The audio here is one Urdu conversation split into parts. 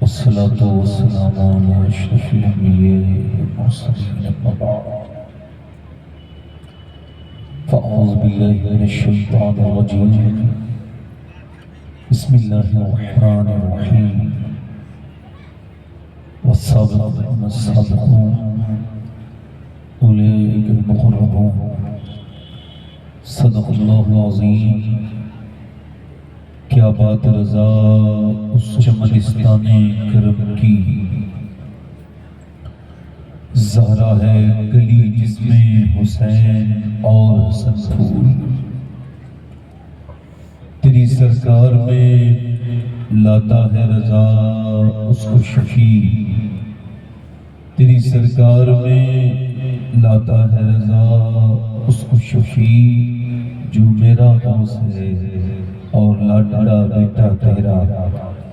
والصلاة والسلام على أشرف الأنبياء والمرسلين أما بعد فأعوذ بالله من الشيطان الرجيم بسم الله الرحمن الرحيم والسابقون السابقون أولئك المقربون صدق اللہ العظیم۔ کیا بات رضا اس چمنستان کرم کی، زہرا ہے گلی جس میں حسین اور حسن پھول، تیری سرکار میں لاتا ہے رضا اس کو شفیع، تیری سرکار میں لاتا ہے رضا اس کو شفیع، جو میرا دوست ہے اور لاڈلا بیٹا تیرا۔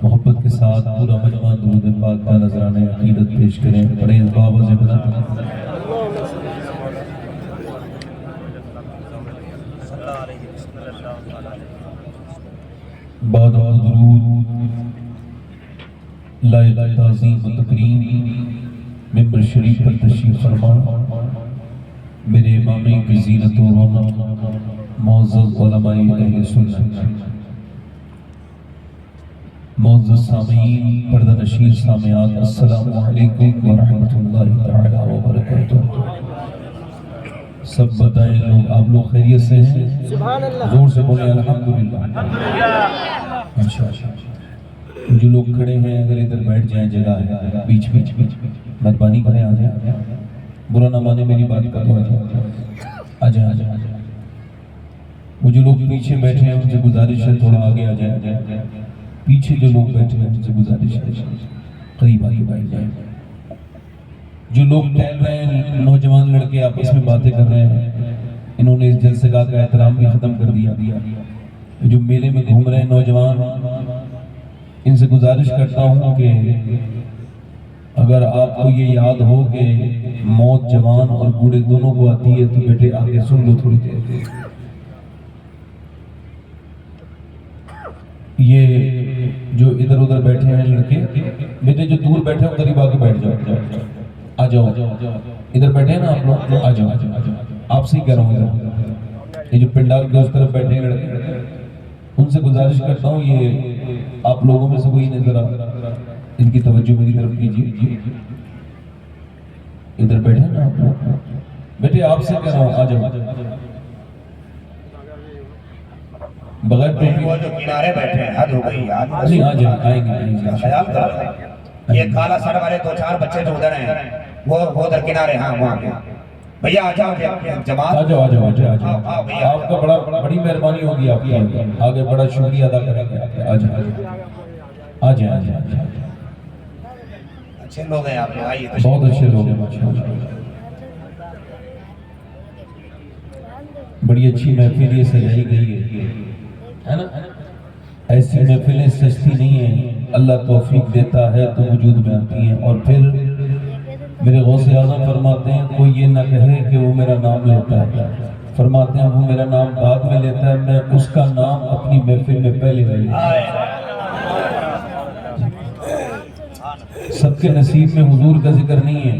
محبت کے ساتھ پورا مجمع درود پاک کا نذرانہ عقیدت پیش کریں، بڑے بابا سے بنا بعد درود لائق تعظیم و تکریم ممبر شریف پر تشریف فرما میرے امامی کی زینت و رونق معزز علماء اہل سنت، معزز سامعین، پردہ نشین سامعات، السلام علیکم ورحمۃ اللہ تعالی وبرکاتہ۔ سب بتائیں لوگ، آپ لوگ خیریت سے ہیں؟ زور سے بولیں الحمدللہ۔ جو لوگ کھڑے ہیں اگر ادھر بیٹھ جائیں، جگہ ہے بیچ مہربانی کریں، آ جائیں، برا نہ مانے میری بات کا، تو آ جائیں۔ وہ جو لوگ پیچھے بیٹھے ہیں ان سے گزارش ہے تھوڑا آگے آ جائیں، پیچھے جو لوگ بیٹھے ہیں ان سے گزارش ہے قریب آگے بیٹھ جائیں۔ جو لوگ ٹہل رہے ہیں، نوجوان لڑکے آپس میں باتیں کر رہے ہیں، انہوں نے اس جلسگاہ کا احترام بھی ختم کر دیا۔ جو میلے میں گھوم رہے ہیں نوجوان، ان سے گزارش کرتا ہوں کہ اگر آپ کو یہ یاد ہو کہ موت جوان اور بوڑھے دونوں کو آتی ہے تو بیٹے آگے سن لو تھوڑی دیر۔ یہ جو ادھر ادھر بیٹھے ہیں لڑکے، بیٹے جو دور بیٹھے ہیں قریب آگے بیٹھ جاؤ، آ جاؤ، ادھر بیٹھے ہیں نا آپ لوگ، آ جاؤ، آپ سے ہی کہہ رہا ہوں۔ یہ جو پنڈال کے اس طرف بیٹھے ہیں لڑکے، ان سے گزارش کرتا ہوں یہ آپ لوگوں میں سے کوئی نہیں، ذرا ان کی توجہ میری طرف کیجیے۔ ادھر بیٹھے ہیں نا آپ لوگ، بیٹے آپ سے کہہ رہا ہوں، آ جاؤ، بغیر ٹوپی وہ جو کنارے بیٹھے ہیں، حد ہو گئی یار۔ نہیں، آ جائیں، آئیں گے خیال کرو، یہ کالا سر والے دو چار بچے جو ادھر ہیں وہ ادھر کنارے، ہاں وہاں پہ بھیا آ جاؤ جماعت، آ جاؤ، آپ کا بڑی مہربانی ہوگی، آپ کی آگے بڑا شکریہ ادا کریں گے۔ آ جائیں، اچھے لوگ ہیں آپ لوگ، آئیے بہت اچھے لوگ ہیں ماشاءاللہ۔ بڑی اچھی محفل یہ سجائی گئی ہے نا؟ ایسی محفلیں سستی نہیں ہیں، اللہ توفیق دیتا ہے تو وجود میں آتی ہیں۔ اور پھر میرے غوث اعظم فرماتے ہیں کوئی یہ نہ کہے کہ وہ میرا نام لیتا ہے، فرماتے ہیں وہ میرا نام بعد میں لیتا ہے، میں اس کا نام اپنی محفل میں پہلے لے لیتا ہوں۔ سب کے نصیب میں حضور کا ذکر نہیں ہے،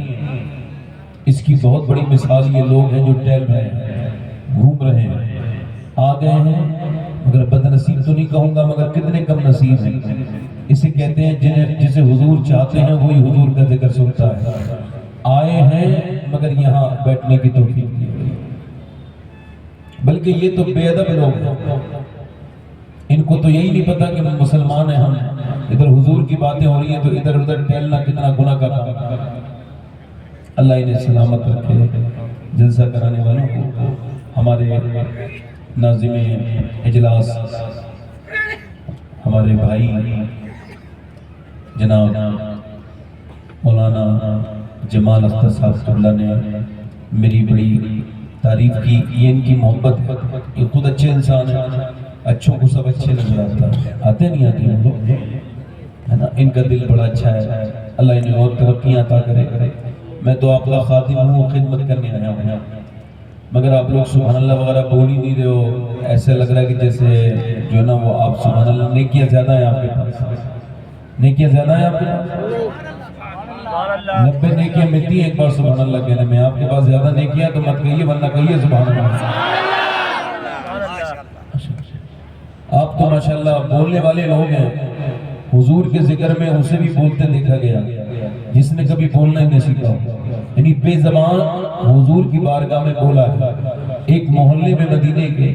اس کی بہت بڑی مثال یہ لوگ ہیں جو ٹہل رہے ہیں، گھوم رہے ہیں، آ گئے ہیں، مگر بد نصیب تو نہیں کہوں گا، مگر کتنے کم نصیب ہیں۔ اسے کہتے ہیں جسے حضور چاہتے ہیں وہی حضور کا ذکر سنتا ہے۔ آئے ہیں مگر یہاں بیٹھنے کی توفیق نہیں ہوئی، بلکہ یہ تو بے ادب لوگ ہیں، ان کو تو یہی نہیں پتا کہ مسلمان ہیں ہم، ادھر حضور کی باتیں ہو رہی ہیں تو ادھر ادھر ٹہلنا کتنا گناہ کا کام ہے۔ اللہ انہیں سلامت رکھے، جلسہ کرانے والوں کو، ہمارے ناظم اجلاس ہمارے بھائی جناب مولانا جمال اختر صاحب اللہ نے میری بڑی تعریف کی، یہ ان کی محبت ہے، یہ خود اچھے انسان ہیں، اچھوں کو سب اچھے نظر آتے نہیں آتے ہیں لوگ، ہے نا؟ ان کا دل بڑا اچھا ہے، اللہ انہیں اور ترقیاں عطا کرے۔ میں تو آپ کا خادم ہوں، خدمت کرنے آیا ہوں، مگر آپ لوگ سبحان اللہ وغیرہ بول ہی نہیں رہے ہو، ایسے لگ رہا ہے کہ جیسے جو ہے نا وہ آپ سبحان اللہ نیکیاں زیادہ ہیں آپ کے پاس، نیکیاں زیادہ ہیں آپ کے پاس؟ 90 نیکیاں ملتی ہیں ایک بار سبحان اللہ کہنے میں. آپ کے پاس زیادہ نیکیاں تو مت کہیے ورنہ کہیے سبحان اللہ. آپ تو ماشاءاللہ بولنے والے لوگ ہیں. حضور کے ذکر میں اسے بھی بولتے دیکھا گیا جس نے کبھی بولنا ہی نہیں سیکھا. یعنی بے زبان حضور کی بارگاہ میں بولا ہے. ایک محلے میں مدینے کے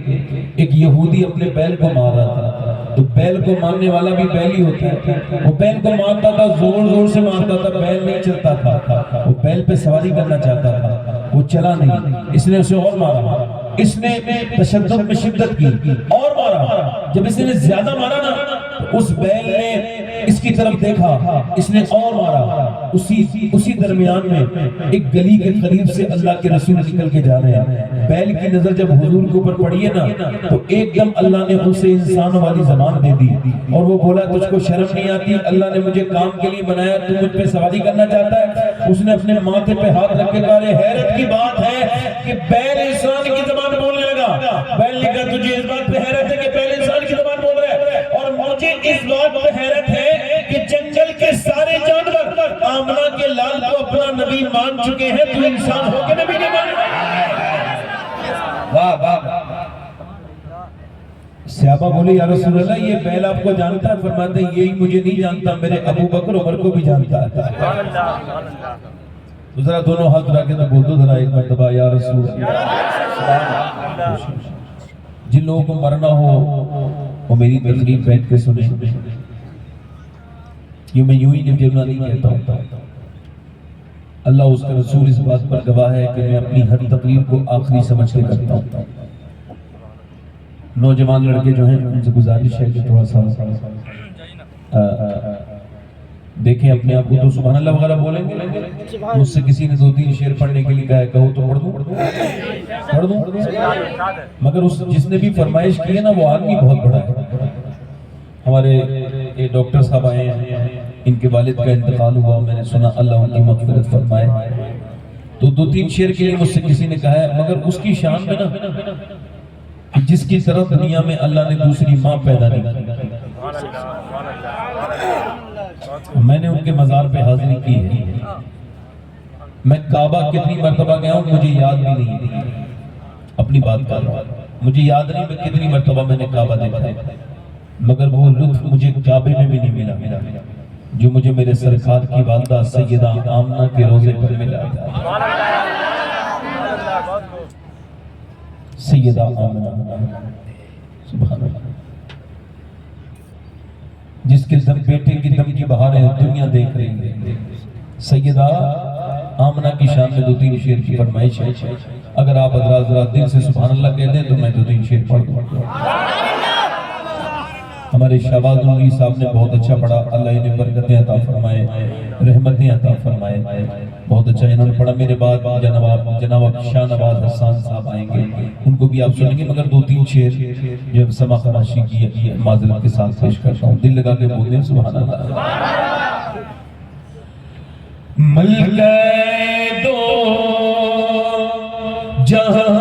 ایک یہودی اپنے بیل کو مار رہا تھا. تو بیل کو مارنے والا بھی بیل ہی ہوتا ہے. وہ بیل کو مارتا تھا, زور زور سے مارتا تھا, بیل نہیں چلتا تھا. وہ بیل پہ سواری کرنا چاہتا تھا, وہ چلا نہیں. اس نے اسے اور مارا. اس نے تشدد میں شدت کی اور مارا. جب اس نے زیادہ مارا نا تو اس بیل نے اس کی طرف دیکھا, اس نے اور مارا. اسی درمیان میں ایک گلی کے قریب سے اللہ کے رسول نکل کے جا رہے ہیں. بیل کی نظر جب حضور کے اوپر پڑی ہے نا تو ایک دم اللہ نے ان سے انسان والی زبان دے دی اور وہ بولا تجھ کو شرم نہیں آتی؟ اللہ نے مجھے کام کے لیے بنایا, تو مجھ پہ سواری کرنا چاہتا ہے؟ اس نے اپنے ماتھے پہ ہاتھ رکھ کے کہا حیرت کی بات ہے کہ بیل انسان کی زبان بولنے لگا. بیل نے کہا تجھے اس بات پہ حیرت ہے کہ بیل انسان کی زبان بول رہا ہے, اور مجھے اس بات پہ حیرت ہے کہ جنگل کے سارے جانور آمنہ کے لال کو اپنا نبی مان چکے ہیں, تو انسان ہو کے نبی نہیں مان. واہ واہ. صحابہ بولے یا رسول اللہ یہ بیل آپ کو جانتا ہے؟ فرماتے ہیں یہی مجھے نہیں جانتا, میرے ابو بکر عمر کو بھی جانتا ہے. تو ذرا دونوں ہاتھ اٹھا کے تو بول دو ذرا ایک مرتبہ یا رسول اللہ. جن لوگوں کو مرنا ہو وہ میری تقریر بیٹھ کے سنیں. یہ میں یوں ہی نمجمنا نہیں کہتا ہوں, اللہ اس کا رسول اس بات پر گواہ ہے کہ میں اپنی ہر تقریر کو آخری سمجھ کے کرتا ہوں. نوجوان لڑکے جو ہیں ان سے گزارش ہے کہ تھوڑا سا دیکھیں اپنے آپ کو. تو سبحان اللہ وغیرہ بولیں گے. مجھ سے کسی نے 2-3 شعر پڑھنے کے لیے کہا ہے, کہو تو پڑھ دوں. مگر جس نے بھی فرمائش کی ہے نا وہ آدمی بہت بڑا ہے. ہمارے ڈاکٹر صاحب آئے ہیں, ان کے والد کا انتقال ہوا, میں نے سنا اللہ ان کی مغفرت فرمائے. تو 2-3 شعر کے لیے مجھ سے کسی نے کہا ہے, مگر اس کی شان میں نا جس کی طرف دنیا میں اللہ نے دوسری ماں پیدا نہیں کی. میں نے ان کے مزار پہ حاضری کی ہے. میں کعبہ کتنی مرتبہ گیا ہوں مجھے یاد بھی نہیں. اپنی بات کر رہا ہوں, مجھے یاد نہیں میں کتنی مرتبہ میں نے کعبہ دیکھا ہے, مگر وہ لطف مجھے کعبے میں بھی نہیں ملا جو مجھے میرے سرکار کی والدہ سیدہ آمنہ کے روزے پر ملا. سیدہ آمنہ سبحان اللہ, جس کے دم بیٹے کی دم کی بہاریں دنیا دیکھ رہی ہے. سیدہ آمنہ کی شان میں 2-3 شعر کی فرمائش ہے. اگر آپ حضرات دل سے سبحان اللہ کہہ دیں تو میں 2-3 شعر پڑھ دوں. ہمارے شہباز نوری صاحب نے بہت اچھا پڑھا, اللہ انہیں برکتیں عطا فرمائے, رحمتیں عطا فرمائے. بہت اچھا انہوں نے پڑھا. میرے بعد جناب شاہ نواز حسان صاحب آئیں گے, ان کو بھی آپ سنیں گے. مگر 2-3 شعر جب سما خراشی کی معذرت کے ساتھ پیش کرتا ہوں. دل لگا کے بولتے ہیں سبحان اللہ. ملکہ دو جہاں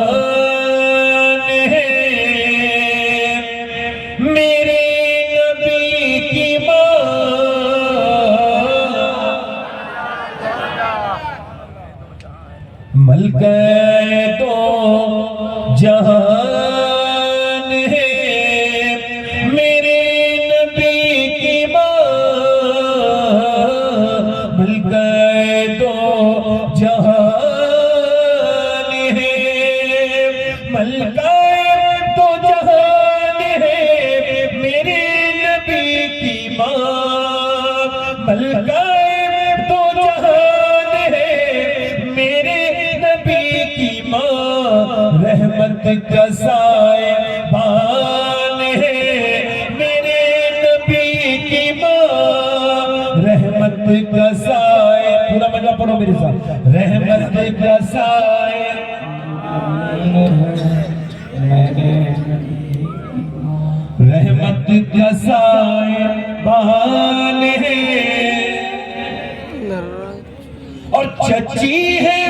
ملکہ دو جہان ہے میرے نبی کی ماں. ملکہ دو جہان ہے, ملکہ دو جہان ہے میرے نبی کی ماں. ملکہ دو جہان ہے میرے رحمت کا سائبان ہے میرے نبی کی ماں. رحمت کا سائے, پورا مجھا پڑھو میرے ساتھ. رحمت کا سائے رحمت کا سائبان ہے, اور چچی ہے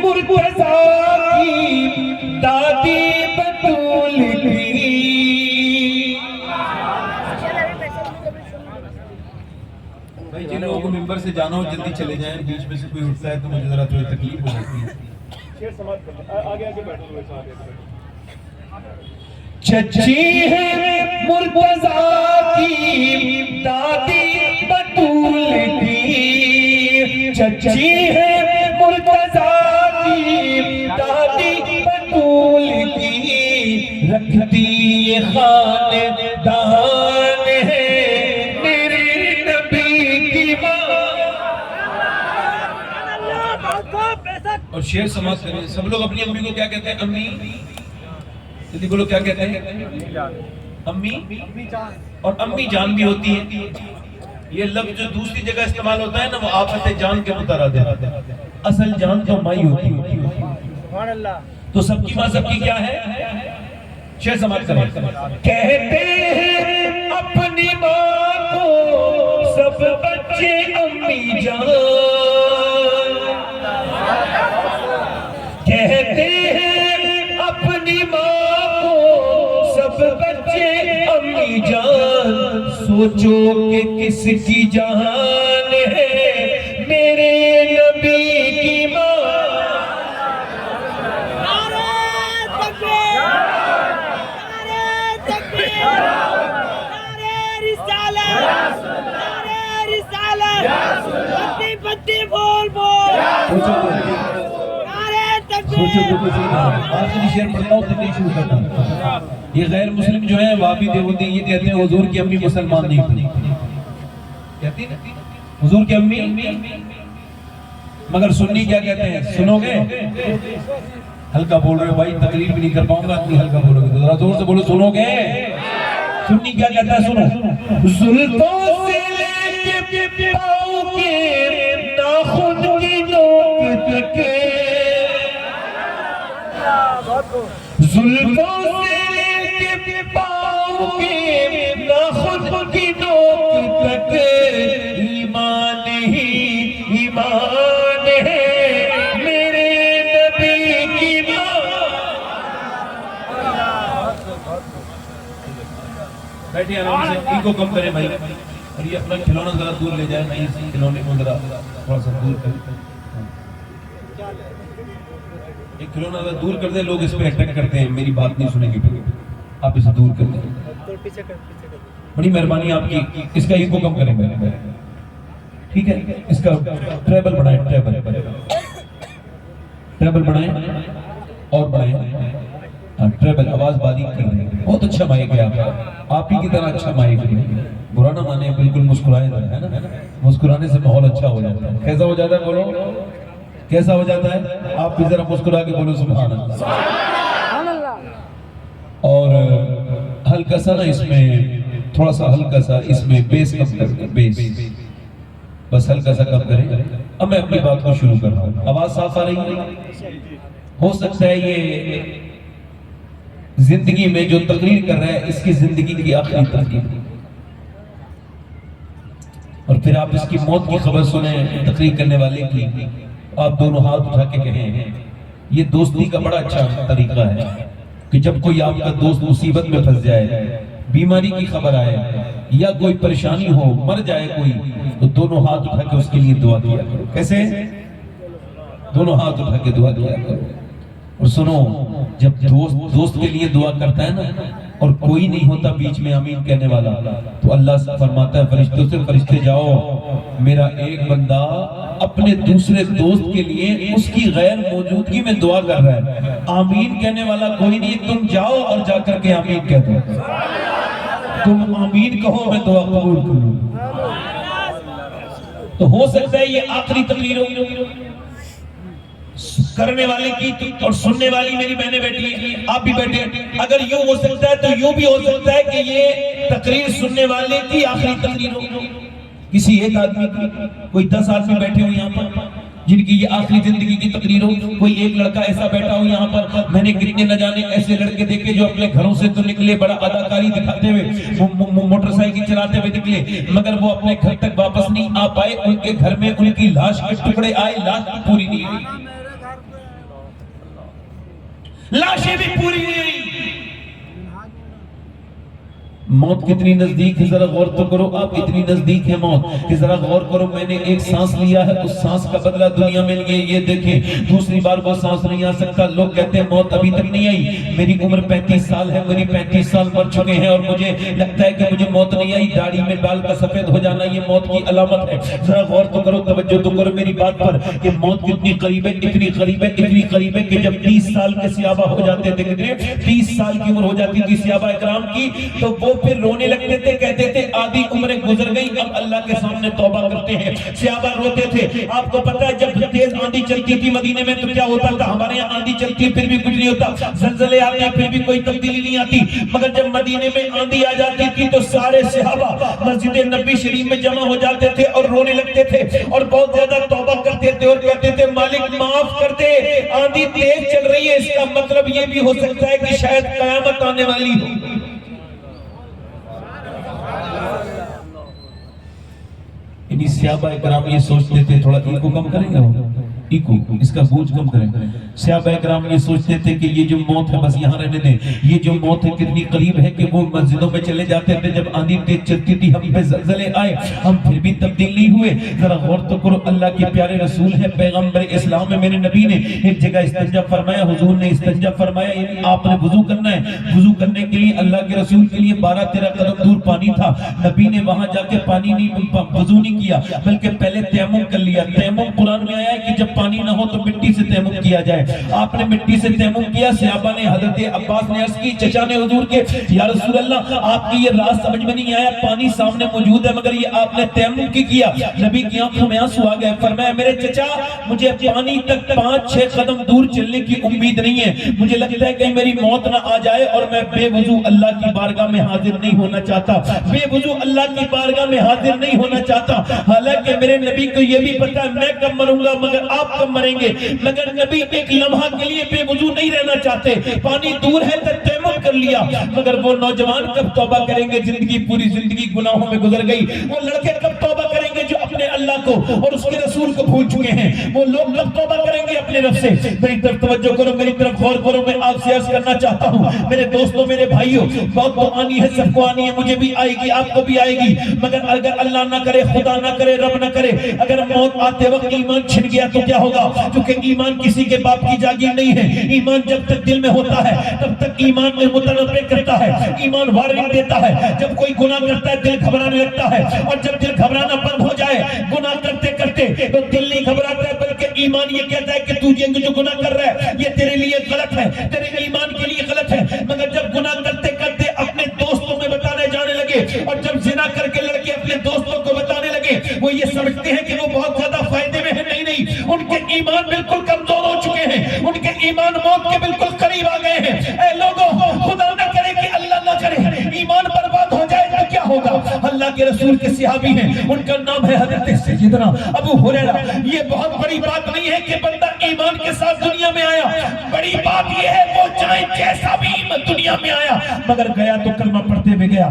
مرتضیٰ کی دادی بطول کی. بھائی جن لوگوں کو ممبر سے جانا ہو جلدی چلے جائیں, بیچ میں سے کوئی اٹھتا ہے تو مجھے ذرا تھوڑی تکلیف ہو جاتی ہے. چچی ہے مرتضیٰ کی دادی بطول کی, چچی ہے مرتضیٰ کی دادی بطول کی, رکھتی یہ خاندان ہے میرے نبی کی ماں. اور شعر سماعت کریں سب لوگ. اپنی امی کو کیا کہتے ہیں؟ امی. جلدی بولو کیا کہتے ہیں؟ امی. اور امی جان بھی ہوتی ہے. یہ لفظ جو دوسری جگہ استعمال ہوتا ہے نا وہ آفت جان کے مترادف ہے. اصل جان تو مائی ہوتی ہے. تو سب کی ماں سب کی کیا ہے؟ شعر سماعت کریں. کہتے ہیں اپنی ماں کو سب بچے امی جان, کہتے ہیں اپنی ماں کو سب بچے امی جان, سوچو کہ کس کی جان ہے میرے نبی کی ماں. آخری شعر پڑھتا ہوں تقریر شروع کرتا ہوں. یہ غیر مسلم جو ہیں وہابی دیوبندی یہ کہتے ہیں حضور کی امی مسلمان نہیں تھی. کہتی نا حضور کی امی, مگر سنی کیا کہتے ہیں؟ سنو گے؟ ہلکا بول رہے ہو بھائی, تقریر بھی نہیں کر پاؤں گا اتنی ہلکا بولو گے تو ذرا زور سے بولو. سنو گے؟ سنی کیا کہتا ہے؟ سنو. زلفوں سے لے کے پاؤں کے ناخن کی نوک تک, زلفوں سے لے کے پاؤں کے ناخن کی نوک تک, ایمان ہی ایمان ہے میرے نبی کی ماں. بیٹھے آرام سے, ان کو کم کریں بھائی, اور یہ اپنا کھلونا ذرا دور لے جائیں. اس کھلونے کو ذرا تھوڑا سا دور کریں. ایک کھلونا ذرا دور کر دیں. لوگ اس پہ اٹیک کرتے ہیں, میری بات نہیں سنیں گے, آپ اسے دور کر دیں. بڑی مہربانی آپ کی. اس کا ایکو کم کریں گے, ٹھیک ہے؟ اس کا ٹریبل بڑھائیں, ٹریبل بڑھائیں اور بڑھائیں. ٹریبل آواز باریک کر دیں. بہت اچھا مائک ہے آپ کا, آپ ہی کی طرح اچھا مائک ہے. برا نہ مانے, بالکل مسکرائے ہے نا. مسکرانے سے ماحول اچھا ہو جاتا ہے. کیسا ہو جاتا ہے؟ بولو کیسا ہو جاتا ہے؟ آپ بھی ذرا مسکرا کے بولو سبحان اللہ. اور ہلکا سا نا اس میں تھوڑا سا ہلکا سا اس میں بیس کم کر دیں. بیس بس ہلکا سا کم کریں. اب میں اپنی بات کو شروع کر رہا ہوں. آواز صاف آ رہی ہے؟ ہو سکتا ہے یہ زندگی میں جو تقریر کر رہا ہے اس کی زندگی کی آخری تقریر, اور پھر آپ اس کی موت کی خبر سنیں تقریر کرنے والے کی. آپ دونوں ہاتھ اٹھا کے کہیں یہ دوستی کا بڑا اچھا طریقہ ہے کہ جب کوئی آپ کا دوست مصیبت میں پھنس جائے, بیماری کی خبر آئے یا کوئی پریشانی ہو, مر جائے کوئی, تو دونوں ہاتھ اٹھا کے اس کے لیے دعا کیا کرو. کیسے؟ دونوں ہاتھ اٹھا کے دعا کیا کرو. اور سنو, جب دوست کے لیے دعا کرتا ہے نا اور کوئی نہیں ہوتا بیچ میں آمین کہنے والا, تو اللہ سے فرماتا ہے فرشتوں سے, فرشتے جاؤ میرا ایک بندہ اپنے دوسرے دوست کے لیے اس کی غیر موجودگی میں دعا کر رہا ہے, آمین کہنے والا کوئی نہیں, تم جاؤ اور جا کر کے آمین کہہ دو. تم آمین کہو, میں دعا قبول کروں. تو ہو سکتا ہے یہ آخری تقریر ہو کرنے والے کی اور سننے والی میری بہنیں بیٹھی, آپ بھی بیٹھے. اگر یوں ہو سکتا ہے تو یوں بھی ہو سکتا ہے کہ یہ تقریر سننے والے کی آخری تقریر ہو, کسی ایک آدمی کی. کوئی 10 آدمی بیٹھے ہو یہاں پر جن کی یہ آخری زندگی کی تقریر ہو. کوئی ایک لڑکا ایسا بیٹھا ہو یہاں پر, میں نے کتنے نہ جانے ایسے لڑکے دیکھے جو اپنے گھروں سے تو نکلے بڑا اداکاری دکھاتے ہوئے, موٹر سائیکل چلاتے ہوئے نکلے, مگر وہ اپنے گھر تک واپس نہیں آ پائے. ان کے گھر میں ان کی لاش کے ٹکڑے آئے, لاش بھی پوری نہیں ہوئی, لاشیں بھی پوری نہیں ہوئی. موت کتنی نزدیک ہے ذرا غور تو کرو آپ، اتنی نزدیک ہے موت کہ ذرا غور کرو، میں نے ایک سانس لیا ہے، اس سانس کا بدلہ دنیا میں لیے، یہ دیکھیں دوسری بار وہ سانس نہیں آ سکتا۔ لوگ کہتے ہیں موت ابھی تک نہیں آئی، میری عمر 35 سال ہے، میری 35 سال مر چکے ہیں اور مجھے لگتا ہے کہ مجھے موت نہیں آئی۔ داڑھی میں بال کا سفید ہو جانا یہ موت کی علامت ہے۔ ذرا غور تو کرو، توجہ تو کرو میری بات پر کہ موت کتنی قریب ہے، اتنی قریب ہے، اتنی قریب ہے کہ جب 30 سال کے صحابہ ہو جاتے تھے، کتنے 30 سال کی عمر ہو جاتی تھی صحابہ اکرام کی، تو وہ پھر رونے لگتے تھے، کہتے تھے آدھی عمریں گزر گئی، اب اللہ کے سامنے توبہ کرتے ہیں۔ صحابہ روتے تھے۔ آپ کو پتہ ہے جب تیز آندھی چلتی تھی مدینے میں تو کیا ہوتا تھا؟ ہمارے یہاں آندھی چلتی ہے پھر بھی کچھ نہیں ہوتا، زلزلے آتے ہیں پھر بھی کوئی تبدیلی نہیں آتی، مگر جب مدینے میں آندھی آ جاتی تھی تو سارے صحابہ مسجد نبی شریف میں جمع ہو جاتے تھے اور رونے لگتے تھے اور بہت زیادہ توبہ کرتے تھے اور کہتے تھے مالک معاف کر دے، آندھی تیز چل رہی ہے، اس کا مطلب یہ بھی ہو سکتا ہے کہ شاید قیامت آنے والی ہو۔ یعنی صحابہ اکرام یہ سوچتے تھے، تھوڑا ایکو کم کریں گے وہ ایکو، اس کا بوجھ کم کریں۔ صحابہ اکرام یہ سوچتے تھے کہ یہ جو موت ہے بس یہاں رہنے دیں، یہ جو موت ہے کتنی قریب ہے کہ وہ مسجدوں میں چلے جاتے تھے، جب آندھی تیز چلتی تھی ہم پہ زلزلے آئے ہم پھر بھی تبدیل نہیں ہوئے۔ ذرا غور تو کرو، اللہ کے پیارے رسول ہیں، پیغمبر اسلام میں میرے نبی نے ایک جگہ استنجا فرمایا، حضور نے استنجا فرمایا، یعنی آپ نے وضو کرنا ہے، وضو کرنے کے لیے اللہ کے رسول کے لیے 12-13 قدم دور پانی تھا، نبی نے وہاں جا کے پانی نہیں وضو نہیں کیا بلکہ پہلے تیمم کر لیا۔ تیمم قرآن میں آیا ہے کہ جب پانی نہ ہو تو مٹی سے تیمم کیا جائے، آپ نے مٹی سے تیمم کیا۔ صحابہ نے، حضرت عباس نے عرض کی، چچا نے حضور کے، یا رسول اللہ آپ کی یہ راز سمجھ میں نہیں آیا، پانی سامنے موجود ہے مگر یہ آپ نے تیمم کی کیا؟ نبی کی آنکھوں میں آنسو آ گئے، فرمایا میرے چچا مجھے پانی تک 5-6 قدم دور چلنے کی امید نہیں ہے، مجھے لگتا ہے کہ میری موت نہ آ جائے اور میں بے وضو اللہ کی بارگاہ میں حاضر نہیں ہونا چاہتا، بے وضو اللہ کی بارگاہ میں حاضر نہیں ہونا چاہتا۔ حالانکہ میرے نبی کو یہ بھی پتا ہے میں کب مروں گا مگر آپ کب مریں گے، مگر نبی ایک لمحہ کے لیے بے وضو نہیں رہنا چاہتے، پانی دور ہے تو تیمم کر لیا۔ مگر وہ نوجوان کب توبہ کریں گے، زندگی پوری زندگی گناہوں میں گزر گئی، وہ لڑکے کب توبہ کریں گے جو اپنے اللہ کو اور اس کے رسول کو بھول چکے ہیں، وہ لوگ کب توبہ کریں گے اپنے رب سے؟ میری طرف توجہ کرو، میری طرف غور کرو، میں آپ سے عرض کرنا چاہتا ہوں میرے دوستوں، میرے بھائیوں، موت تو آنی ہے، سب کو آنی ہے، مجھے بھی آئے گی، آپ کو بھی آئے گی، مگر اگر اللہ نہ کرے، خدا نہ کرے، رب نہ کرے، اگر موت آتے وقت ایمان چھن گیا تو کیا ہوگا؟ کیونکہ ایمان کسی کے باپ کی جاگیر نہیں ہے، ایمان جب تک دل میں ہوتا ہے تب تک ایمان میں متنبع کرتا ہے، ایمان وارننگ دیتا ہے، جب کوئی گناہ کرتا ہے دل گھبرانے لگتا ہے، اور جب دل گھبرانا بند ہو جائے گناہ کرتے کرتے تو دل نہیں گھبراتا ہے بلکہ ایمان یہ کہتا ہے کہ تو یہ جو گناہ کر رہا ہے یہ تیرے لیے غلط ہے، تیرے ایمان کے لیے غلط ہے۔ مگر جب گناہ کرتے کرتے اپنے دوستوں میں بتانے جانے لگے اور جب زنا کر کے لڑکے اپنے دوستوں کو بتانے لگے، وہ یہ سمجھتے ہیں کہ وہ بہت زیادہ فائدے میں ہیں، نہیں، ان کے ایمان بالکل کمزور ہو چکے ہیں، ان کے ایمان موت کے بالکل قریب آ گئے ہیں۔ اے لوگوں، خدا نہ کرے کہ اللہ نہ کرے ایمان برباد ہو جائے تو کیا ہوگا؟ اللہ کے رسول کے صحابی ہیں، ان کا نام ہے حضرت سیدنا ابو ہریرہ۔ یہ بہت بڑی بات نہیں ہے کہ بندہ ایمان کے ساتھ دنیا میں آیا، بڑی بات یہ ہے وہ چاہے جیسا بھی دنیا میں آیا مگر گیا تو کلمہ پڑھتے ہوئے گیا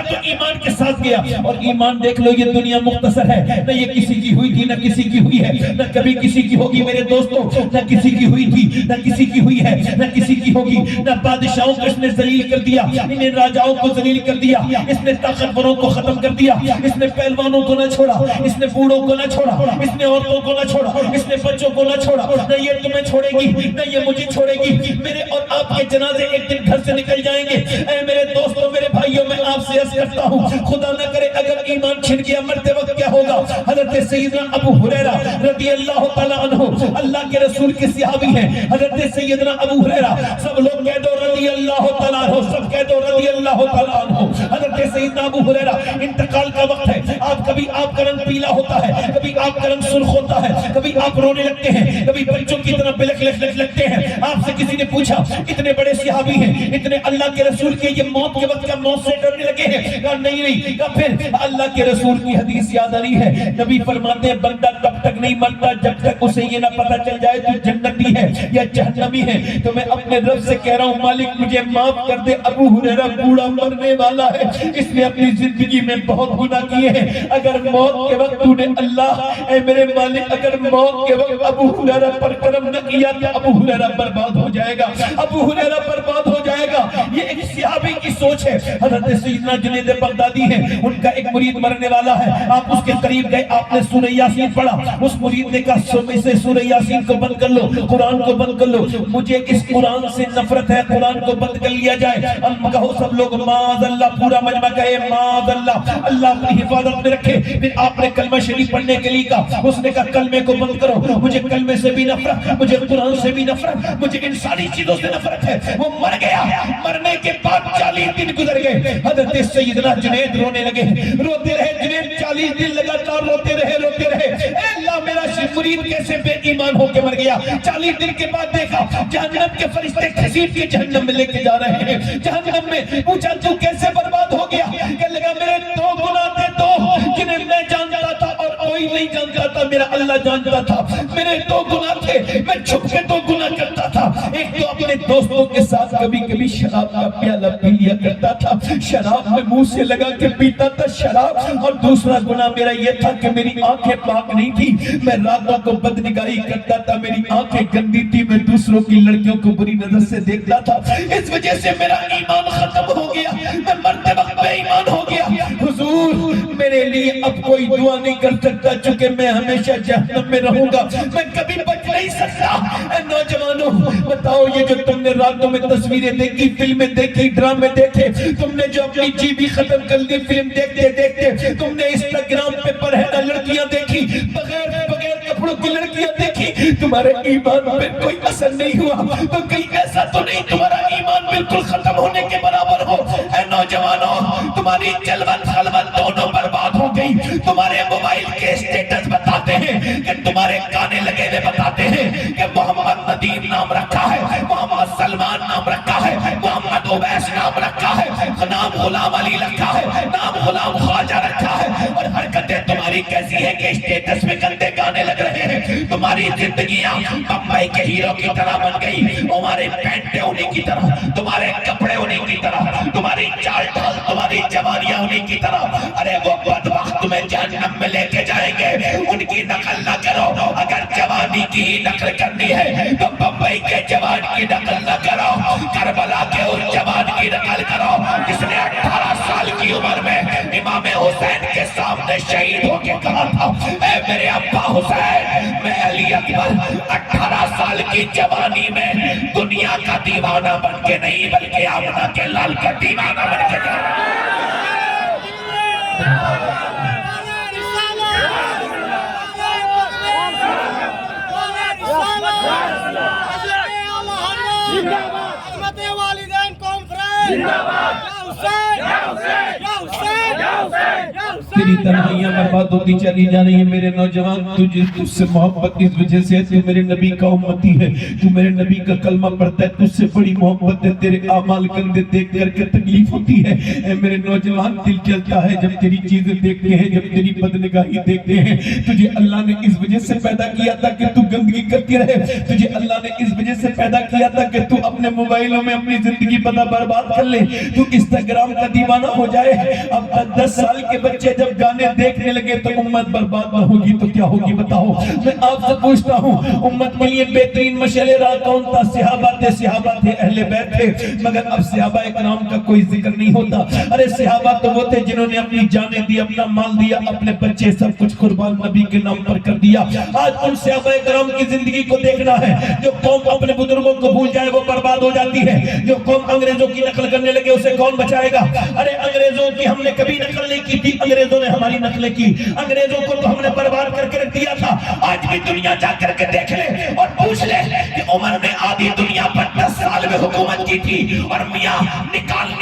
تو ایمان کے ساتھ گیا۔ اور ایمان دیکھ لو، یہ دنیا مختصر ہے، نہ یہ کسی کی ہوئی تھی نہ کسی کی ہوئی ہے، نہ کبھی کسی کی ہوگی میرے دوستوں، نہ کسی کی ہوئی تھی نہ کسی کی ہوئی ہے، نہ کسی کی ہوگی۔ نہ بادشاہوں کو اس نے ذلیل کر دیا، انہیں راجاؤں کو ذلیل کر دیا، اس نے طاقتوروں کو ختم کر دیا، اس نے پہلوانوں کو نہ چھوڑا، اس نے بوڑھوں کو نہ چھوڑا، اس نے عورتوں کو نہ چھوڑا، اس نے بچوں کو نہ چھوڑا۔ نہ یہ تمہیں چھوڑے گی نہ یہ مجھے چھوڑے گی، میرے اور آپ کے جنازے ایک دن گھر سے نکل جائیں گے۔ اے میرے دوستوں، میرے بھائیوں، میں آپ سے عرض کرتا ہوں خدا نہ کرے اگر ایمان چھن گیا مرتے وقت کیا ہوگا؟ حضرت سیدنا ابو ہریرہ رضی اللہ تعالیٰ عنہ اللہ کے رسول کے صحابی ہیں، حضرت سیدنا ابو ہریرہ، سب لوگ کہہ دو رضی اللہ تعالیٰ عنہ، سب کہہ دو رضی اللہ تعالیٰ عنہ۔ حضرت سیدنا ابو ہریرہ، انتقال کا وقت ہے، کبھی آپ کا رنگ پیلا ہوتا ہے، کبھی آپ کا رنگ سرخ ہوتا ہے، کبھی آپ رونے لگتے ہیں، کبھی بچوں کی طرح بلک لگتے ہیں۔ آپ سے کسی نے پوچھا اتنے بڑے صحابی ہیں، اتنے اللہ کے رسول کے، یہ موت کے وقت کا موت سے ڈرنے لگے ہیں؟ کہا نہیں، کہا پھر اللہ کے رسول کی حدیث یاد آ رہی ہے، نبی فرماتے ہیں بندہ تب تک نہیں مرتا جب تک اسے یہ نہ پتا چل جائے تو جنتی ہے یا جہنمی ہے۔ تو میں اپنے رب سے کہہ رہا ہوں مالک مجھے معاف کر دے، ابو ہریرہ بوڑھا مرنے والا ہے، اس نے اپنی زندگی میں بہت گناہ کیے ہیں. اگر موت کے وقت تو نے اللہ اے میرے مالک اگر موت کے وقت ابو ہریرہ پر کرم نہ کیا تو ابو ہریرہ برباد ہو جائے گا, ابو ہریرہ برباد ہو جائے گا. یہ ایک صحابی کی سوچ ہے. حضرت سیدنا جنید بغدادی ہیں, ان کا ایک مرید مرنے والا ہے. آپ اس کے قریب گئے, آپ نے سورہ یاسین پڑھا. اس مرید نے کہا سورہ یاسین کو بند کر لو, قرآن کو بند کر لو, مجھے اس قرآن سے نفرت ہے, قرآن کو بند کر لیا جائے. اب کہو سب لوگ معاذ اللہ, پورا مجمع کہے معاذ اللہ, اللہ اپنی حفاظت میں رکھے. پھر آپ نے کلمہ شریف پڑھنے کے لیے کہا. اس نے کہا کلمے کو بند کرو, مجھے کلمے سے بھی نفرت, مجھے قرآن سے بھی نفرت, مجھے ان ساری چیزوں سے نفرت ہے. وہ مر گیا. مرنے کے بعد 40 دن گزر گئے. حضرت سیدنا جنید رونے لگے, روتے رہے. جنید 40 دن لگاتار روتے رہے, روتے رہے. اے اللہ میرا مرید کیسے بے ایمان ہو کے مر گیا. 40 دن کے بعد دیکھا جہنم کے فرشتے کھسیٹ کے جہنم میں لے کے جا رہے ہیں. جہنم میں پوچھا تو کیسے برباد ہو گیا؟ کہ لگا میرے 2 گناہ تھے, 2 جنہیں میں جانتا تھا اور کوئی نہیں جانتا تھا, میرا اللہ جانتا تھا. میرے 2 گناہ تھے, میں چھپ کے 2 گناہ کرتا تھا. ایک تو اپنے دوستوں کے ساتھ کبھی کبھی شراب کا پیالہ پی لیا کرتا تھا, شراب میں منہ سے لگا کے پیتا تھا شراب. اور دوسرا گناہ میرا یہ تھا کہ میری آنکھیں پاک نہیں تھی, میں راتوں کو بدنگاہی کرتا تھا, میری آنکھیں گندی تھی, میں دوسروں کی لڑکیوں کو بری نظر سے دیکھتا تھا. اس وجہ سے میرا ایمان ختم ہو گیا, میں مرتے وقت بے ایمان ہو گیا. حضور میرے لیے اب کوئی دعا نہیں کر سکتا چونکہ میں ہمیشہ جہنم میں رہوں گا, میں کبھی بچ نہیں سکتا. اے نوجوانوں بتاؤ, یہ جو تم نے راتوں میں تصویریں دیکھی, فلمیں دیکھی, ڈرامے دیکھے, تم نے جو اپنی جی بھی ختم کر دی فلم دیکھتے دیکھتے, تم نے انسٹاگرام پہ پرہیزہ لڑکیاں دیکھی, بغیر کپڑوں کی لڑکیاں دیکھی, تمہارے ایمان پہ کوئی اثر نہیں ہوا تو کہیں ایسا تو نہیں تمہارا ایمان بالکل ختم ہونے کے برابر ہو. اے نوجوانوں تمہاری جلوت خلوت دونوں برباد ہو گئی. تمہارے موبائل کے اسٹیٹس بتاتے ہیں کہ تمہارے گانے لگے ہوئے بتاتے ہیں کہ محمد ندیم نام رکھا ہے, محمد سلمان نام رکھا ہے, محمد اویس نام رکھا ہے, نام غلام علی رکھا ہے, نام غلام خواجہ رکھا ہے. اور حرکتیں تمہاری کیسی ہے کہ اسٹیٹس میں گندے گانے لگ رہے ہیں. تمہاری زندگیاں بمبئی کے ہیرو کی طرح بن گئی, تمہارے پینٹیں انہیں کی طرح, تمہارے کپڑے انہیں کی طرح, تمہاری چال ڈھال تمہاری جوانیاں انہیں کی طرح. ارے وہ بدبخت تمہیں جہنم میں لے کے جائیں گے, ان کی نقل نہ کرو. اگر جوانی کی ہی نقل کرنی ہے تو بمبئی کے جوان کی نقل نہ کرو, کربلا کے اس جوان کی نقل کرو جس نے 18 سال کی عمر میں امام حسین کے سامنے شہید ہو کے کہا تھا, اے میرے ابا حسین, میں علی اکبر 18 سال کی جوانی میں دنیا کا دیوانہ بن کے نہیں بلکہ آمنہ کے لال کا دیوانہ بن کے جاؤں. تیری تنہائیاں برباد ہوتی چلی جا رہی ہیں میرے نوجوان. تجھ سے محبت اس وجہ سے ہے, تو میرے نبی کا امتی ہے, تو میرے نبی کا کلمہ پڑھتا ہے, تجھ سے بڑی محبت ہے. تیرے اعمال گندے دیکھ کر کے تکلیف ہوتی ہے. اے میرے نوجوان دل چلتا ہے جب تیری چیزیں دیکھتے ہیں, جب تیری بدنگاہی دیکھتے ہیں. تجھے اللہ نے اس وجہ سے پیدا کیا تھا کہ تو گندگی کرتی رہے, تجھے اللہ نے اس وجہ سے پیدا کیا تھا کہ تو اپنے موبائلوں میں اپنی زندگی برباد کر لے, تو انسٹاگرام کا دیوانہ ہو جائے. اب 10 سال کے بچے جب گانے دیکھنے لگے تو امت برباد نہ ہوگی تو کیا ہوگی بتاؤ. میں آپ سے پوچھتا ہوں, امت کے لیے بہترین مشعل راہ کون تھا؟ صحابہ تھے, صحابہ تھے, اہل بیت تھے. مگر اب صحابہ اکرام کا کوئی ذکر نہیں ہوتا. ارے صحابہ تو وہ تھے جنہوں نے اپنی جانیں دی, اپنا مال دیا, اپنے بچے سب کچھ قربان نبی کے نام پر کر دیا. آج ان صحابہ اکرام کی زندگی کو دیکھنا ہے. جو قوم اپنے بزرگوں کو بھول جائے وہ برباد ہو جاتی ہے. جو قوم انگریزوں کی نقل کرنے لگے اسے کون بچائے گا؟ ارے انگریزوں کی ہم نے کبھی نقل نہیں کی تھی, انگریزوں نے ہماری نقلیں کی. انگریزوں کو تو ہم نے برباد کر کے رکھ دیا تھا. آج بھی دنیا جا کر کے دیکھ لے اور پوچھ لے کہ عمر نے آدھی دنیا پر 10 سال میں حکومت کی تھی, اور میاں نکال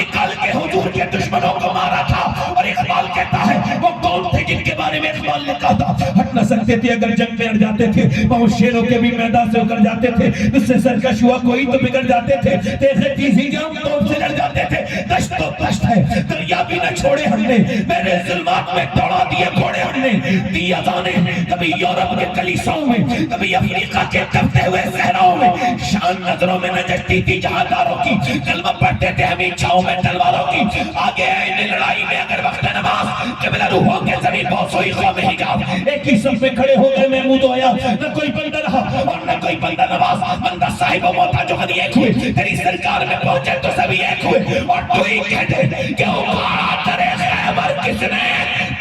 کے حضور کے دشمنوں کو مارا تھا. اور اقبال کہتا ہے وہ کون تھے تھے جن کے بارے میں اقبال نے کہا تھا ہٹ نہ سکتے تھے اگر جنگ میں اڑ جاتے تھے، بہت شیروں کے بھی میدان سے اکڑ جاتے تھے، اس سے سرکش ہوا کوئی تو بگڑ جاتے تھے، تیزے تیزی جام توپ سے لڑ جاتے تھے، دشت تو دشت ہے دریا بھی نہ چھوڑے ہم نے، میرے ظلمات میں دوڑا دیے گھوڑے ہم نے، دی اذانیں کبھی یورپ کے کلیساؤں میں، کبھی افریقہ کے تپتے ہوئے صحراؤں میں، شان نظروں میں نہ جچتی تھی جہانداروں کی، کلمہ پڑھتے تھے ہمیں چھاؤں میں تلواروں کی، آگے آئے لڑائی میں اگر وقت نماز قبلہ روحوں کے زمین بہت ہوئی قوم حجاز، ایک ہی صف میں کھڑے ہو گئے محمود و آیا، نہ کوئی بندہ رہا اور نہ کوئی بندہ نواز، بندہ صاحب و موتا جو غنی ایک ہوئے، تیری سرکار میں پہنچے تو سبھی ایک ہوئے، اور تو ہی کہہ دے کہ اکھاڑا ترے خیبر کس نے،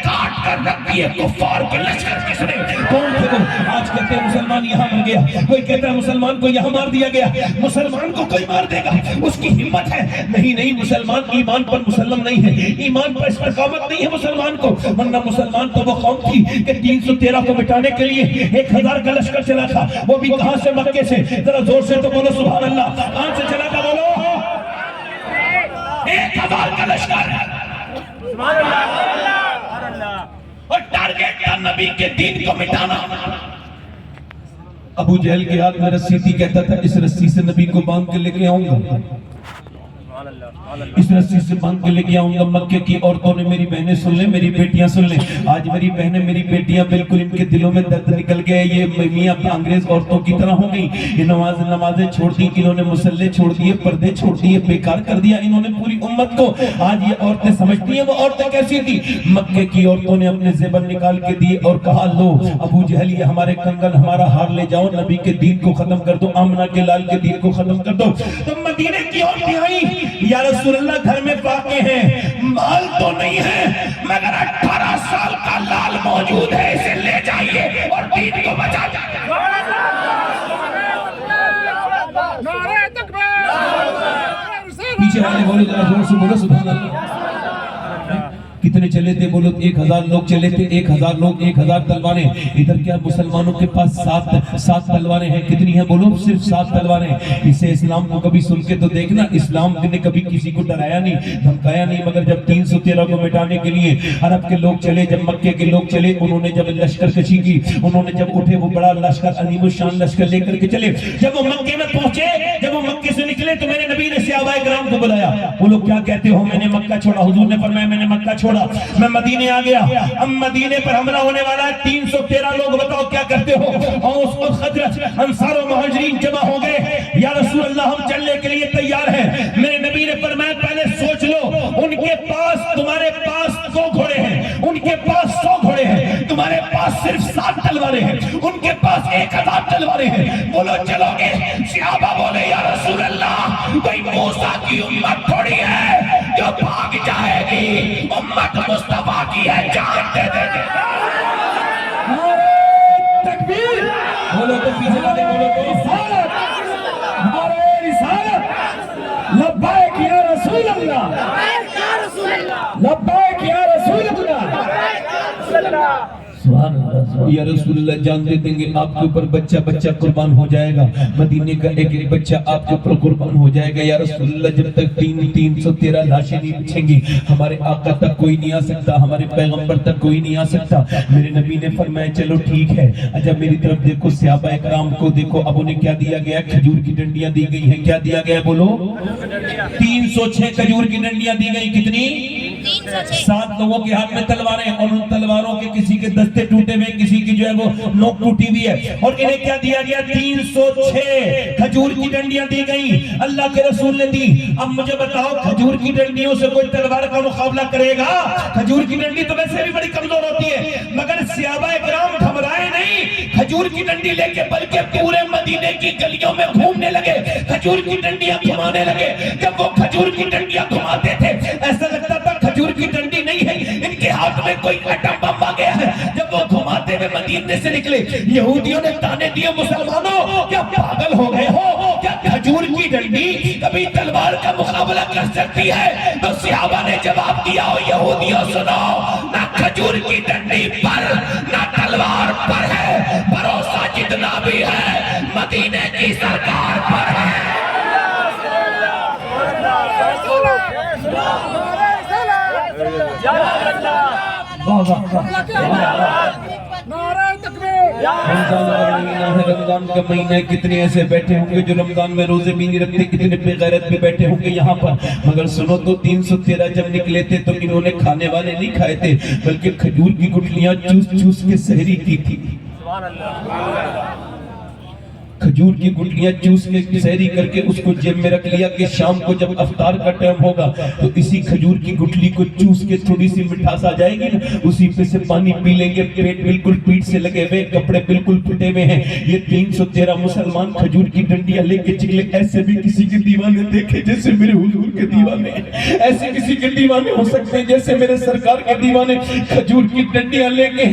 کاٹ کر رکھ دیے کفار کے لشکر کس نے، کون تھے وہ؟ آج کہتے ہیں مسلمان یہاں مر گیا، کوئی کہتا ہے مسلمان کو یہاں مار دیا گیا، مسلمان کو کوئی مار دے گا، اس کی ہمت ہے، نہیں مسلمان ایمان پر مسلم نہیں ہے، ایمان پر استقامت نہیں ہے مسلمان کو، ورنہ مسلمان تو وہ قوم تھی کہ 313 کو مٹانے کے لیے 1000 کا لشکر چلا تھا، وہ بھی کہاں سے؟ مکے سے، ذرا زور سے تو بولو سبحان اللہ، کہاں سے چلا تھا بولو؟ 1000 کا لشکر، اور ٹارگیٹ تھا نبی کے دین کو مٹانا۔ ابو جہل کے ہاتھ میں رسی تھی، کہتا تھا اس رسی سے نبی کو باندھ کے لے کے آؤں گا، اس رسی سے باندھ کے لے کے آؤں گا۔ مکے کی عورتوں نے، میری بہنیں سن لیں، میری بیٹیاں سن لیں، آج میری بہنیں میری بیٹیاں بالکل ان کے دلوں میں درد نکل گیا، یہ میاں انگریز عورتوں کی طرح ہو گئی، یہ نمازیں چھوڑ دی، انہوں نے مسلح چھوڑ دیے، پردے چھوڑ دیے، بیکار کر دیا انہوں نے پوری امت کو۔ آج یہ عورتیں سمجھتی ہیں وہ عورتیں کیسی تھی؟ مکے کی عورتوں نے اپنے زیور نکال کے دیے اور کہا لو ابو جہل یہ ہمارے کنگن ہمارا ہار لے جاؤ، نبی کے دین کو ختم کر دو، آمنہ کے لال کے دین کو ختم کر دو۔ تو مدینے کی عورتیں آئیں، یا رسول اللہ گھر میں فاقے ہیں، مال تو نہیں ہے مگر 18 سال کا لال موجود ہے، اسے لے جائیے اور دین کو بچا جائیے۔ پیچھے والے بولو ذرا زور سے بولو سبحان اللہ۔ کتنے چلے تھے بولو؟ 1000 لوگ چلے تھے، 1000 لوگ، 1000 تلواریں۔ ادھر کیا مسلمانوں کے پاس 7 تلواریں ہیں، کتنی ہیں بولو؟ صرف 7 تلواریں۔ اسے اسلام کو کبھی سن کے تو دیکھنا، اسلام نے کبھی کسی کو ڈرایا نہیں، دھمکایا نہیں، مگر جب 313 کو مٹانے کے لیے عرب کے لوگ چلے، جب مکے کے لوگ چلے، انہوں نے جب لشکر کشی کی، انہوں نے جب اٹھے وہ بڑا لشکر عظیم الشان لشکر لے کر کے چلے، جب وہ مکے میں پہنچے، جب وہ مکے سے نکلے تو میرے نبی نے صحابہ کرام کو بلایا۔ وہ لوگ کیا کہتے ہو؟ میں نے مکہ چھوڑا، حضور نے فرمایا میں نے مکہ چھوڑا، میں مدینے آ گیا، اب مدینے پر حملہ ہونے والا ہے، 313 لوگ، بتاؤ کیا کرتے ہو؟ اوس اور خزرج انصار و مہاجرین جمع ہو گئے، یا رسول اللہ ہم چلنے کے لیے تیار ہیں۔ میرے نبی نے فرمایا پہلے سوچ لو، ان کے پاس تمہارے پاس 2 گھوڑے ہیں، ان کے پاس 100 گھوڑے ہیں، تمہارے پاس صرف 7 تلواریں ہیں، ان کے پاس 1000 تلواریں ہیں، بولو چلو گے؟ صحابہ بولے یا رسول اللہ کوئی موسیٰ کی امت تھوڑی ہے جو بھاگ جائے گی، امت مصطفیٰ کی ہے، جان دے دے دے۔ تکبیر بولو تو پیچھے والے بولو تو رسالت، ہمارے رسالت، لبیک یا رسول اللہ، لبیک یا رسول اللہ، سبحان اللہ، یا رسول اللہ جان دے دیں گے آپ کے اوپر بچہ قربان ہو جائے گا، مدینے کا ایک بچہ آپ کے اوپر قربان ہو جائے گا، یا رسول اللہ جب تک 313 لاشیں نہیں بچھیں گی ہمارے آقا تک کوئی نہیں آ سکتا، ہمارے پیغمبر تک کوئی نہیں آ سکتا۔ میرے نبی نے فرمایا چلو ٹھیک ہے، اجب میری طرف دیکھو، صحابہ اکرام کو دیکھو، اب انہیں کیا دیا گیا؟ کھجور کی ڈنڈیاں دی گئی ہیں، کیا دیا گیا بولو؟ 306 کھجور کی ڈنڈیاں دی گئی، کتنی؟ 7 لوگوں کے ہاتھ میں تلواریں، اور ان تلواروں کے کسی کے دستے ٹوٹے ہوئے، کسی کی جو ہے وہ نوک ٹوٹی ہوئی ہے، اور انہیں کیا دیا گیا؟ 306 کھجور کی ڈنڈیاں دی گئی، اللہ کے رسول نے دی۔ اب مجھے بتاؤ کھجور کی ڈنڈیوں سے کوئی تلوار کا مقابلہ کرے گا؟ کھجور کی ڈنڈی تو ویسے بھی بڑی کمزور ہوتی ہے، مگر صحابہ کرام گھبرائے نہیں، کھجور کی ڈنڈی لے کے بلکہ پورے مدینے کی گلیوں میں گھومنے لگے، کھجور کی ڈنڈیاں گھمانے لگے۔ جب وہ کھجور کی ڈنڈیاں گھماتے تھے ایسا لگتا تھا کھجور کی ڈنڈی نہیں ہے، ان کے ہاتھ میں کوئی ایٹم بم آ گیا ہے۔ جب وہ گھماتے ہوئے مدینے سے نکلے، یہودیوں نے تانے دیے، مسلمانوں کیا پاگل ہو گئے ہو؟ کیا کھجور کی ڈنڈی کبھی تلوار کا مقابلہ کر سکتی ہے؟ تو صحابہ نے جواب دیا، یہودیوں سنو، نہ کھجور کی ڈنڈی پر نہ تلوار پر ہے، بھروسہ جتنا بھی ہے مدینے کی سرکار پر ہے۔ رمضان کا مہینہ ہے، رمضان کا مہینہ ہے، کتنے ایسے بیٹھے ہوں گے جو رمضان میں روزے بھی نہیں رکھتے، کتنے بے غیرت بھی بیٹھے ہوں گے یہاں پر، مگر سنو تو 313 جب نکلے تھے تو انہوں نے کھانے والے نہیں کھائے تھے بلکہ کھجور کی گٹلیاں چوس چوس کے سحری کی تھی۔ کھجور کی گٹلیاں چوس کے سحری کر کے اس کو جیب میں رکھ لیا کہ شام کو جب افطار کا ٹائم ہوگا تو اسی کھجور کی گٹلی کو چوس کے تھوڑی سی مٹھاس آ جائے گی نا، اسی پہ سے پانی پی لیں گے، پیٹ بالکل پیٹ سے لگے ہوئے، کپڑے بالکل پھٹے ہوئے ہیں۔ یہ 313 مسلمان کھجور کی ڈنڈیاں لے کے چلے۔ ایسے بھی کسی کے دیوانے دیکھے جیسے میرے حضور کے دیوانے، ایسے کسی کے دیوانے ہو سکتے ہیں جیسے میرے سرکار کے دیوانے، کھجور کی ڈنڈیاں لے کے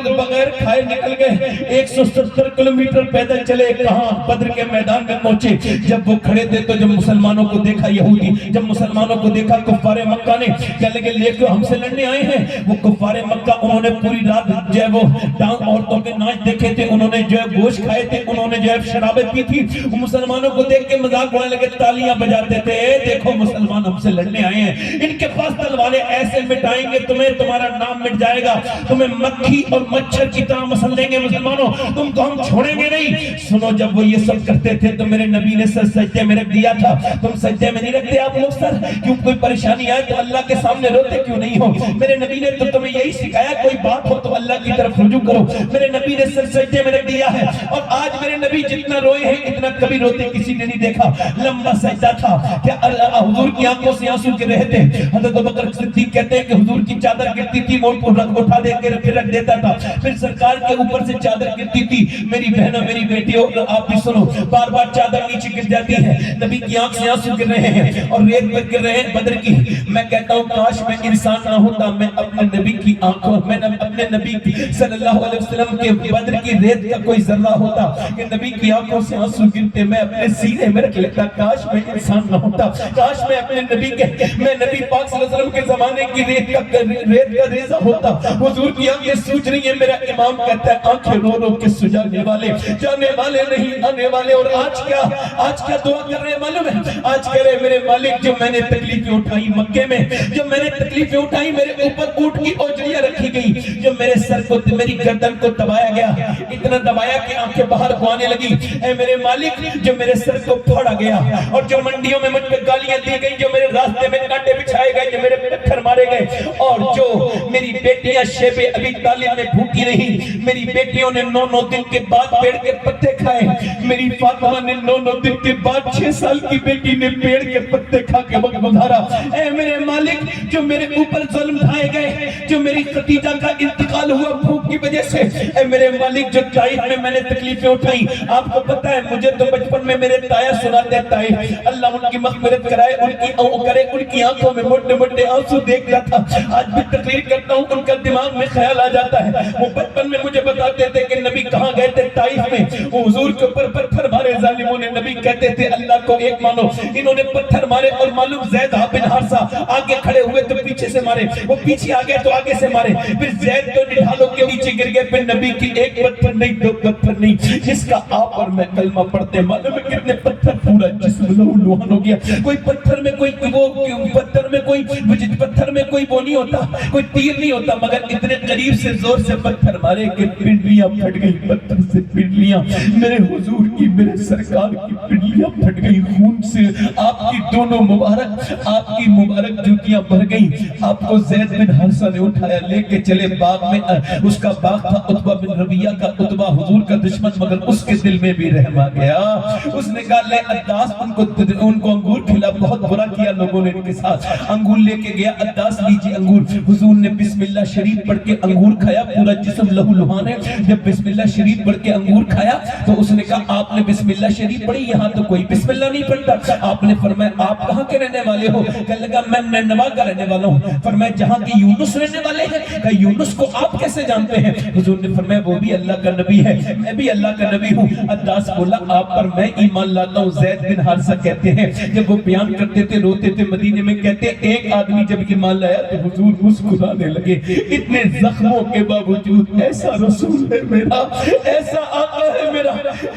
بغیر کھائے نکل گئے۔ 170 کلومیٹر پیدل چلے، کہاں؟ بدر کے میدان میں پہنچے۔ جب وہ کھڑے تھے تو جب مسلمانوں کو دیکھا یہودی، جب مسلمانوں کو دیکھا کفار مکہ نے، کہنے لگے لے کے ہم سے لڑنے آئے ہیں۔ وہ کفار مکہ انہوں نے پوری رات جو ہے وہ ڈانگ عورتوں کے ناچ دیکھے تھے، انہوں نے جو ہے گوشت کھائے تھے، انہوں نے جو ہے شرابیں پی تھی۔ وہ مسلمانوں کو دیکھ کے مذاق اڑانے لگے، تالیاں بجاتے تھے، دیکھو مسلمان ہم سے لڑنے آئے ہیں، ان کے پاس تلواریں ایسے مٹائیں گے تمہیں، تمہارا نام مٹ جائے گا، تمہیں مکھی اور مچھر کی طرح مسل دیں گے مسلمانوں، تم کو ہم چھوڑیں گے نہیں۔ سنو جب وہ یہ سب کرتے تھے تو میرے نبی نے سر سجدے میں رکھ دیا تھا۔ تم سجدے میں نہیں رکھتے آپ لوگ سر؟ کیوں کوئی پریشانی آئے تو اللہ کے سامنے روتے کیوں نہیں ہو؟ میرے نبی نے تو تمہیں یہی سکھایا، کوئی بات ہو تو اللہ کی طرف رجوع کرو۔ میرے نبی نے سر سجدے میں رکھ دیا ہے، اور آج میرے نبی جتنا روئے ہیں اتنا کبھی روتے کسی نے نہیں دیکھا۔ لمبا سجدہ تھا کہ حضور کی آنکھوں سے آنسو گر رہے تھے۔ حضرت ابوبکر صدیق کہتے ہیں کہ حضور کی چادر گرتی تھی، وہ اٹھا دے کے پھر رکھ دیتا تھا، پھر سرکار کے اوپر سے چادر گرتی تھی۔ میری بہنوں میری بیٹیوں آپ بھی سنو، بار بار چادر نیچے گر جاتی ہے، نبی کی آنکھ سے آنسو گر رہے ہیں اور ریت پر گر رہے ہیں بدر کی۔ میں کہتا ہوں کاش میں انسان نہ ہوتا، میں اپنے نبی کی آنکھوں، میں اپنے نبی کی صلی اللہ علیہ وسلم کے بدر کی ریت کا کوئی ذرہ ہوتا کہ نبی کی آنکھوں سے آنسو گرتے، میں اپنے سینے میں رکھ لیتا۔ کاش میں انسان نہ ہوتا، کاش میں اپنے نبی کے، میں نبی پاک صلی اللہ علیہ وسلم کے زمانے کی ریت کا ریزہ ہوتا۔ حضور کی آنکھیں سوج رہی ہیں، میرا امام کہتا ہے آنکھیں رو رو کے سجانے والے، جانے والے نہیں آنے والے۔ اور آج کیا دعا کر رہے ہیں معلوم ہے؟ آج کہہ رہے میرے مالک جو میں نے تکلیفیں اٹھائی مکے میں، جو میں نے تکلیفیں اٹھائی، میرے اوپر اونٹ کی اوجڑیاں رکھی گئی، جو میرے سر کو میری گردن کو دبایا گیا، اتنا دبایا کہ آنکھیں باہر کو آنے لگی، اے میرے مالک جو میرے سر کو پھاڑا گیا، اور جو منڈیوں میں مجھ پہ گالیاں دی گئی، جو میرے راستے میں کانٹے بچھائے گئے، جو میرے پتھر مارے گئے، اور جو میری بیٹیاں شیب ابی طالب میں بھوکی رہی، میری بیٹیوں نے 9 دن کے بعد پیڑ کے پتے کھائے، میری فاطمہ نے 9 دن کے بعد 6 سال کی بیٹی نے پیڑ کے پتے کھا کے وقت گزارا۔ اے میرے مالک جو میرے اوپر ظلم ڈھائے گئے، جو میری خدیجہ کا انتقال ہوا بھوک کی وجہ سے، اے میرے مالک جو طائف میں نے تکلیفیں اٹھائیں، آپ کو پتہ ہے مجھے تو بچپن میں میرے تایا سناتے طائف، اللہ ان کی مغفرت کرائے، ان کی آنکھوں میں موٹے موٹے آنسو دیکھتا تھا۔ آج بھی تقریر کرتا ہوں، ان کا دماغ میں خیال آ جاتا ہے، وہ بچپن میں مجھے بتاتے تھے کہ نبی کہاں گئے تھے طائف میں، وہ حضور کے اوپر پتھر مارے ظالموں نے، نبی کہتے تھے اللہ کو ایک مانو، انہوں نے پتھر مارے اور معلوم زید بن حارثہ آگے کھڑے ہوئے تو پیچھے سے مارے، وہ پیچھے آگے تو آگے سے مارے، پھر زید تو ڈھالوں کے نیچے گر گئے، پھر نبی کی ایک پتھر نہیں 2 پتھر نہیں، جس کا آپ اور میں کلمہ پڑھتے ہیں معلوم ہے کتنے پتھر، پورا جسم لہو لہان ہو گیا۔ کوئی پتھر میں کوئی وہ نہیں ہوتا، کوئی تیر نہیں ہوتا، مگر اتنے قریب سے زور سے پتھر مارے کہ پنڈلیاں پھٹ گئی، پتھر سے پنڈلیاں، میرے حضور کی میرے سرکار کی پنڈلیاں پھٹ گئی، خون سے آپ کی دونوں مبارک جوتیاں بھر گئیں۔ آپ کو زید بن حارثہ نے اٹھایا لے کے چلے باغ میں، اس کا باغ تھا عتبہ بن ربیعہ کا، عتبہ حضور کا دشمن، مگر اس کے دل میں بھی رحم آ گیا، اس نے کہا لے عداس ان کو انگور کھلا، بہت برا کیا لوگوں نے ان کے ساتھ، انگور لے کے گیا، عداس لیجیے انگور، حضور نے بسم اللہ شریف پڑھ کے انگور کھایا، پورا جسم لہو لہان ہے، جب بسم اللہ شریف پڑھ کے انگور کھایا تو اس نے کہا آپ نے بسم اللہ شریف پڑھی، یہاں تو کوئی بسم اللہ نہیں پڑھتا۔ آپ نے فرمایا آپ کہاں کے رہنے والے ہو؟ کہنے لگا میں نینوا کا رہنے والا ہوں۔ فرمایا جہاں کی یونس رہنے والے ہیں؟ کہا یونس کو آپ کیسے جانتے ہیں؟ حضور نے فرمایا وہ بھی اللہ کا نبی ہے، میں بھی اللہ کا نبی ہوں۔ عداس بولا آپ پر میں ایمان لاتا ہوں زید بن حارثہ کہتے ہیں جب وہ بیان کرتے تھے روتے تھے مدینے میں، کہتے ایک آدمی جب ایمان لایا تو حضور مسکرانے لگے، اتنے زخموں کے باوجود ایسا رسول ہے میرا، ایسا آقا ہے میرا،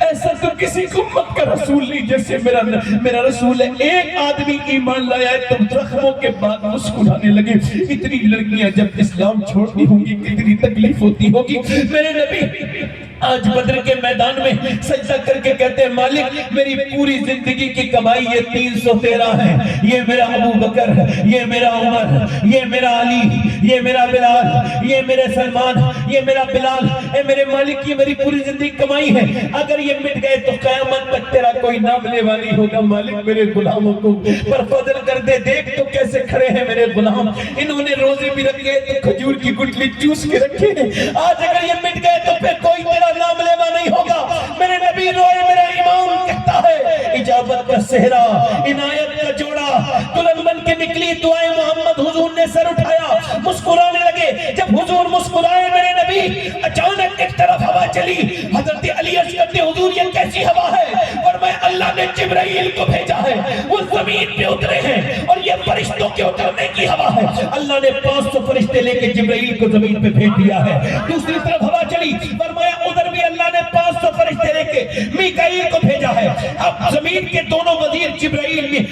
ایسا تو کسی امت کا رسول نہیں جیسے میرا رسول ہے۔ ایک آدمی ایمان لایا ہے تو زخموں کے بعد مسکرانے لگے۔ اتنی لڑکیاں جب اسلام چھوڑتی ہوں گی کتنی تکلیف ہوتی ہوگی۔ میرے نبی آج بدر کے میدان میں سجدہ کر کے کہتے ہیں مالک میری پوری زندگی کی کمائی یہ 313 ہے، یہ میرا ابو بکر، یہ میرا عمر، یہ میرا علی، یہ میرا بلال، یہ میرے سلمان، یہ میرا بلال، اے میرے مالک یہ میری پوری زندگی کمائی ہے، اگر یہ مٹ گئے تو قیامت تک تیرا کوئی نام لیوا نہیں ہوگا۔ مالک میرے غلاموں کو پر فضل کر دے، دیکھ تو کیسے کھڑے ہیں میرے غلام، انہوں نے روزے بھی رکھے تو کھجور کی گٹلی چوس کے رکھے ہیں، آج اگر یہ مٹ گئے تو پھر کوئی تیرا نام لیوا نہیں ہوگا۔ میرے نبی روئے، میرا امام کہتا ہے اجابت کا صحرا، عنایت کا جوڑا، دلہن بن کے نکلی دعائیں محمد، حضور نے سر اٹھایا مسکرانے لگے۔ جب حضور مسکرائے میرے نبی اچانک ایک طرف ہوا چلی، حضرت علی عرض کرتے حضور یہ کیسی ہوا ہے؟ فرمایا اللہ نے جبرائیل کو بھیجا ہے، وہ زمین پہ اترے ہیں اور یہ فرشتوں کے اترنے کی ہوا ہے۔ اللہ نے 500 فرشتے لے کے جبرائیل کو زمین پہ بھیج دیا ہے۔ دوسری طرف ہوا چلی، فرمایا ادھر بھی اللہ نے 500 فرشتے لے کے میکائیل کو بھیجا ہے۔ اب زمین کے دونوں وزیر جبرائیل میں،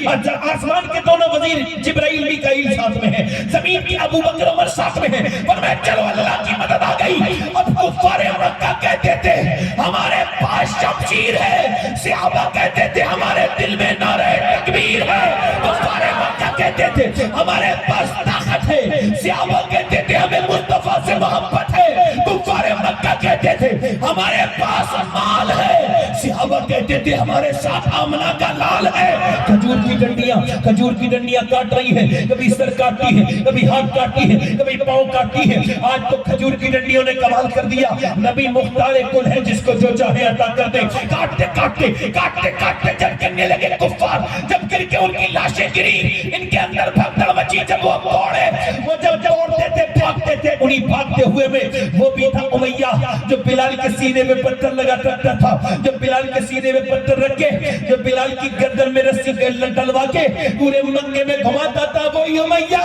آسمان کے دونوں وزیر جبرائیل میکائیل ساتھ میں ہیں، زمین کی ابو بکر عمر ساتھ میں ہیں۔ فرمایا چلو اللہ کی مدد آ گئی۔ اب کفار مکہ کہتے تھے ہمارے پاس شمشیر ہے، صحابہ کہتے تھے ہمارے دل میں نعرہ تکبیر ہے۔ کفار مکہ کہتے تھے ہمارے پاس طاقت ہے، صحابہ کہتے تھے ہمیں مصطفیٰ سے محبت ہے۔ کفار مکہ کہتے تھے ہمارے پاس مال ہے، صحابہ کہتے تھے ہمارے ساتھ آمنہ کا لال ہے۔ کھجور کی ڈنڈیاں کاٹ رہی ہیں، کبھی سر کاٹتی ہیں، کبھی ہاتھ کاٹتی ہیں، کبھی پاؤں کاٹتی ہیں۔ آج تو کھجور کی ڈنڈیوں نے کمال کر دیا، نبی مختار کل ہے جس کو جو چاہے عطا کر دے۔ کاٹتے جب گرنے لگے کفار، جب گر کے ان کی لاشیں گری، ان کے اندر بھگدڑ مچی۔ جب وہ دوڑے، وہ جب دوڑتے تھے بھاگتے تھے، انہیں بھاگتے ہوئے میں وہ بھی تھا امیہ جو بلال کے سینے میں پتھر لگا کرتا تھا، جو بلال کے سینے میں پتھر رکھ کے، جو بلال کی گردن میں رسی ڈلوا کے پورے مکے میں گھماتا تھا، وہی امیہ۔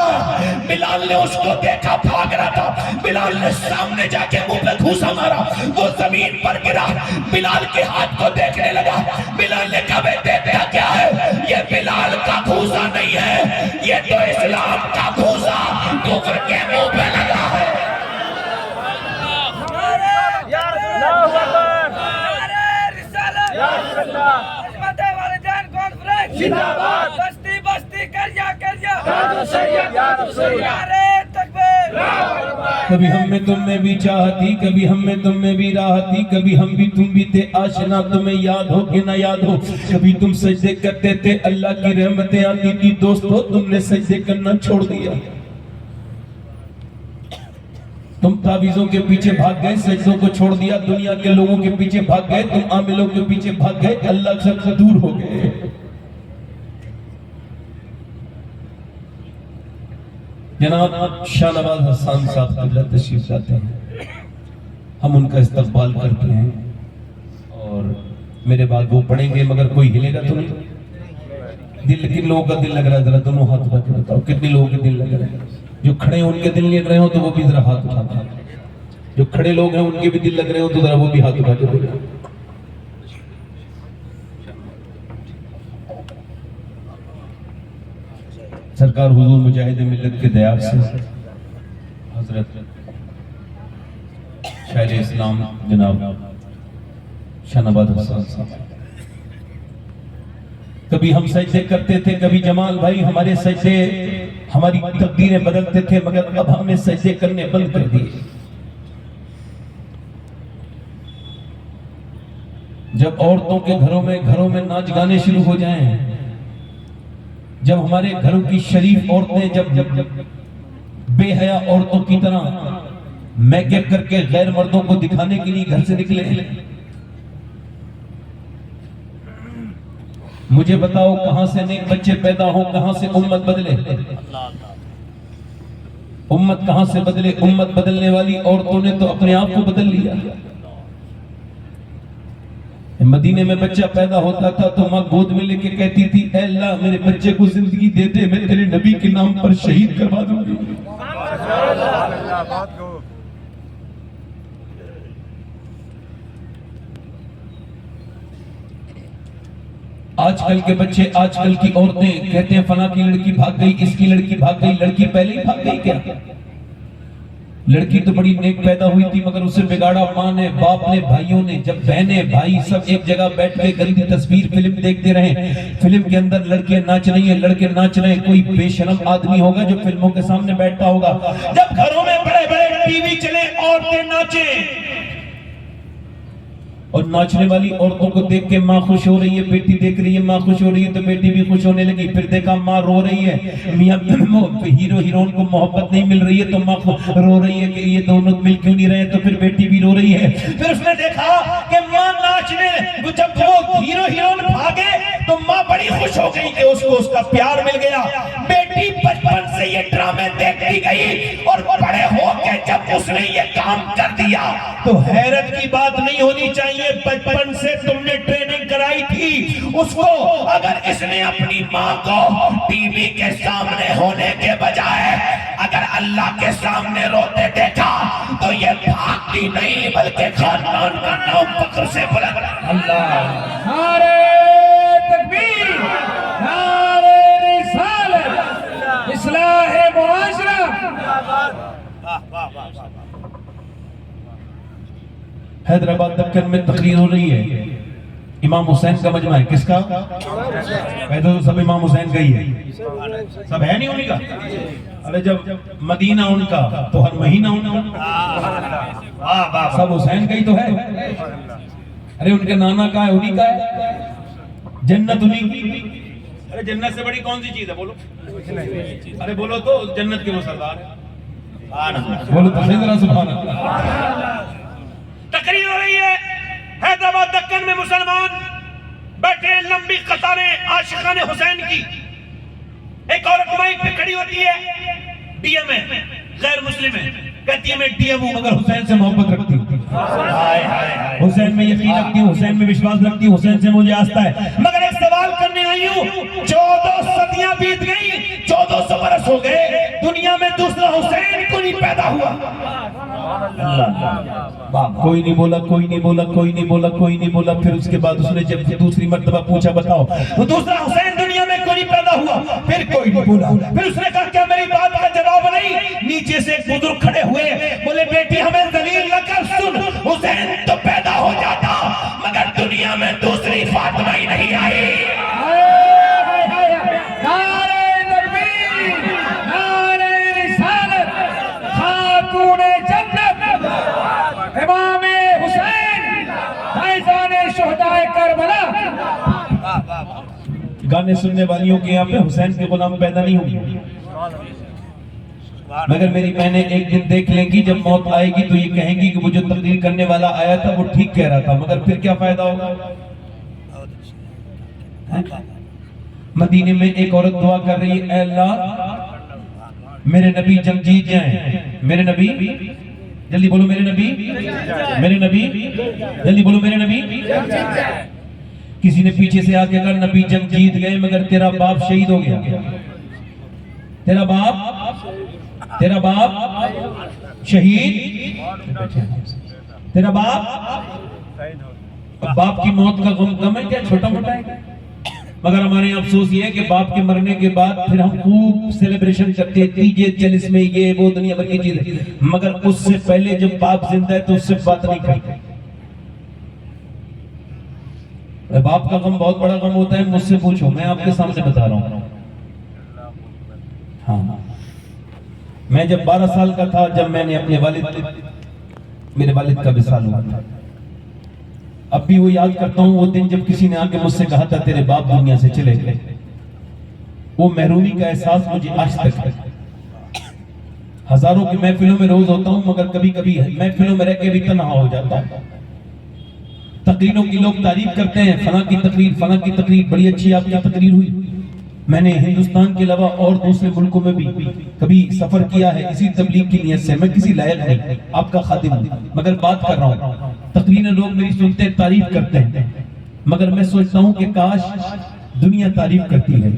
بلال نے اس کو دیکھا بھاگ رہا تھا، بلال نے سامنے جا کے منہ پہ گھوسا مارا، وہ زمین پر گرا، بلال کے ہاتھ کو دیکھنے لگا۔ بلال نے کہا دیکھتا کیا ہے؟ یہ بلال کا گھوسا نہیں ہے، یہ تو اسلام کا گھوسا کفر کے منہ پہ لگا ہے۔ بستی بستی کریا کبھی ہم میں تم میں بھی چاہتی، کبھی ہم میں تم میں بھی راحتی، کبھی ہم بھی تم بھی تھے آشنا، تمہیں یاد ہو کہ نہ یاد ہو، کبھی تم سجدے کرتے تھے اللہ کی رحمتیں آتی تھی، دوستو تم نے سجدے کرنا چھوڑ دیا، تم تعویذوں کے پیچھے بھاگ گئے، سجدوں کو چھوڑ دیا، دنیا کے لوگوں کے پیچھے بھاگ گئے، تم عاملوں کے پیچھے بھاگ گئے، اللہ سے دور ہو گئے۔ جناب شاہ نواز حسان صاحب قبلہ تشریف لاتے ہیں، ہم ان کا استقبال کرتے ہیں اور میرے بعد وہ پڑھیں گے، مگر کوئی ہلے گا تو نہیں؟ دل کن لوگوں کا دل لگ رہا ہے؟ ذرا دونوں ہاتھ اٹھا کے بتاؤ کتنے لوگوں کے دل لگ رہے ہیں؟ جو کھڑے ہیں ان کے دل لگ رہے ہوں تو وہ بھی ذرا ہاتھ اٹھا دیں، جو کھڑے لوگ ہیں ان کے بھی دل لگ رہے ہوں تو ذرا وہ بھی ہاتھ اٹھا کے بولیں۔ سرکار حضور مجاہد ملت کے دیار سے حضرت شاعر اسلام جناب شاہ نواز حسان صاحب، کبھی ہم سجدے کرتے تھے، کبھی جمال بھائی ہمارے سجدے ہماری تقدیریں بدلتے تھے، مگر اب ہم نے سجدے کرنے بند کر دیے۔ جب عورتوں کے گھروں میں ناچ گانے شروع ہو جائیں، جب ہمارے گھروں کی شریف عورتیں جب بے حیا عورتوں کی طرح میک اپ کر کے غیر مردوں کو دکھانے کے لیے گھر سے نکلے، مجھے بتاؤ کہاں سے نیک بچے پیدا ہوں، کہاں سے امت بدلے؟ امت کہاں سے بدلے؟ امت بدلنے والی عورتوں نے تو اپنے آپ کو بدل لیا۔ مدینے میں بچہ پیدا ہوتا تھا تو ماں گود میں لے کے کہتی تھی اے اللہ میرے بچے کو زندگی دے دے، میں تیرے نبی کے نام پر شہید کروا دوں گی۔ آج کل کے بچے، آج کل کی عورتیں کہتے ہیں فلاں کی لڑکی بھاگ گئی، اس کی لڑکی بھاگ گئی۔ لڑکی پہلے ہی بھاگ گئی کیا؟ لڑکی تو بڑی نیک پیدا ہوئی تھی مگر اسے بگاڑا ماں نے، باپ نے، بھائیوں نے۔ جب بہنیں بھائی سب ایک جگہ بیٹھ کے گندی تصویر فلم دیکھتے رہے، فلم کے اندر لڑکیاں ناچ رہی ہیں، لڑکے ناچ رہے ہیں، کوئی بے شرم آدمی ہوگا جو فلموں کے سامنے بیٹھتا ہوگا؟ جب گھروں میں بڑے بڑے ٹی وی چلے، عورتیں ناچیں، اور ناچنے والی عورتوں کو دیکھ کے ماں خوش ہو رہی ہے، بیٹی دیکھ رہی ہے ماں خوش ہو رہی ہے تو بیٹی بھی خوش ہونے لگی۔ پھر دیکھا ماں رو رہی ہے، میاں ہیرو ہیرون کو محبت نہیں مل رہی ہے تو ماں رو رہی ہے کہ یہ دونوں مل کیوں نہیں رہے، تو پھر بیٹی بھی رو رہی ہے۔ پھر اس نے دیکھا کہ ماں ناچنے، جب وہ ہیرو ہیرون بھاگے تو ماں بڑی خوش ہو گئی کہ اس کو اس کا پیار مل گیا۔ بیٹی بچپن سے یہ ڈرامے دیکھتی گئی اور بڑے ہو کے جب اس نے یہ کام کر دیا تو حیرت کی بات نہیں ہونی چاہیے، بچپن سے تم نے ٹریننگ کرائی تھی اس کو۔ اگر اس نے اپنی ماں کو ٹی وی کے سامنے ہونے کے بجائے اگر اللہ کے سامنے روتے دیکھا تو یہ بھاگتی نہیں بلکہ خاندان کا نام فخر سے بلند۔ اللہ نعرہ تکبیر، نعرہ رسالت، اصلاح معاشرہ۔ حیدرآباد دکن میں تقریر ہو رہی ہے، امام حسین کا مجمع ہے۔ کس کا؟ کہتے تو سب امام حسین کا ہی ہے، سب ہے نہیں ان کا؟ ارے جب مدینہ ان کا تو ہر مہینہ ان کا، سب حسین کا ہی تو ہے۔ ارے ان کے نانا کا ہے، انہی کا ہے، جنت انہی کی۔ ارے جنت سے بڑی کون سی چیز ہے بولو؟ ارے بولو تو جنت کے وہ سردار ہے، بولو تو صحیح ذرا سبحان اللہ۔ تقریر ہو رہی ہے حیدرآباد دکن میں، مسلمان بیٹھے لمبی قطاریں عاشقان حسین کی۔ ایک عورت مائک پہ کھڑی ہوتی ہے، ڈی ایم ہے، غیر مسلم ہے، کہتی ہے میں ڈی ایم ہوں مگر حسین سے محبت رکھتی ہوں، حسین میں یقین رکھتی ہوں، حسین میں وشواس رکھتی ہوں، حسین سے مجھے آستہ ہے، مگر ایک سوال کرنے آئی ہوں، 14 صدیاں بیت گئی، 1400 برس ہو گئے، دنیا میں دوسرا حسین کو نہیں پیدا ہوا۔ کوئی نہیں بولا، کوئی نہیں بولا، کوئی نہیں بولا، کوئی نہیں بولا۔ پھر اس کے بعد اس نے جب دوسری مرتبہ پوچھا بتاؤ تو دوسرا حسین دنیا میں کوئی نہیں پیدا ہوا، پھر کوئی نہیں بولا۔ پھر اس نے کہا کیا میری بات کا جواب نہیں؟ نیچے سے ایک بزرگ کھڑے ہوئے، بولے بیٹی ہمیں ذلیل نہ کر، سن حسین تو پیدا ہو جاتا مگر دنیا میں دوسری فاطمہ ہی نہیں آئی۔ امام حسین فیضان شہدائے کربلا۔ گانے سننے والیوں کے یہاں پہ حسین کے غلام پیدا نہیں ہوں گے، مگر میری بہنیں ایک دن دیکھ لیں گی، جب موت آئے گی تو یہ کہیں گی کہ وہ جو تقریر کرنے والا آیا تھا وہ ٹھیک کہہ رہا تھا، مگر پھر کیا فائدہ ہوگا؟ مدینے میں ایک عورت دعا کر رہی ہے، اے اللہ میرے نبی جنگ جیت جائیں، میرے نبی، جلدی بولو میرے نبی، میرے نبی، جلدی بولو میرے نبی۔ کسی نے پیچھے سے آ کے کہا نبی جنگ جیت گئے مگر تیرا باپ شہید ہو گیا، تیرا باپ شہید، تیرا باپ کی موت کا غم ہے کیا چھوٹا موٹا ہے؟ مگر ہمارے یہاں افسوس یہ ہے کہ باپ کے مرنے کے بعد پھر ہم خوب سیلیبریشن کرتے ہیں، دیجئے جلس میں یہ وہ دنیا بھر کی چیزیں، مگر اس سے پہلے جب باپ زندہ ہے تو اس سے بات نہیں کرتے۔ باپ کا غم بہت بڑا غم ہوتا ہے، مجھ سے پوچھو، میں آپ کے سامنے بتا رہا ہوں۔ ہاں میں جب 12 سال کا تھا، جب میں نے اپنے میرے والد کا وصال ہوا تھا، اب بھی وہ یاد کرتا ہوں وہ دن جب کسی نے آ کے مجھ سے کہا تھا تیرے باپ دنیا سے چلے گئے، وہ محرومی کا احساس مجھے آج تک ہے۔ ہزاروں کی محفلوں میں روز ہوتا ہوں مگر کبھی کبھی محفلوں میں رہ کے بھی تنہا ہو جاتا ہوں۔ تقریروں کی لوگ تعریف کرتے ہیں، فلاں کی تقریر بڑی اچھی آپ کی تقریر ہوئی۔ میں نے ہندوستان کے علاوہ اور دوسرے ملکوں میں بھی کبھی سفر کیا ہے اسی تبلیغ کی نیت سے، میں کسی لائق نہیں، آپ کا خادم ہوں، مگر بات کر رہا ہوں۔ تقریریں لوگ میری سنتے ہیں، تعریف کرتے ہیں، مگر میں سوچتا ہوں کہ کاش دنیا تعریف کرتی ہے.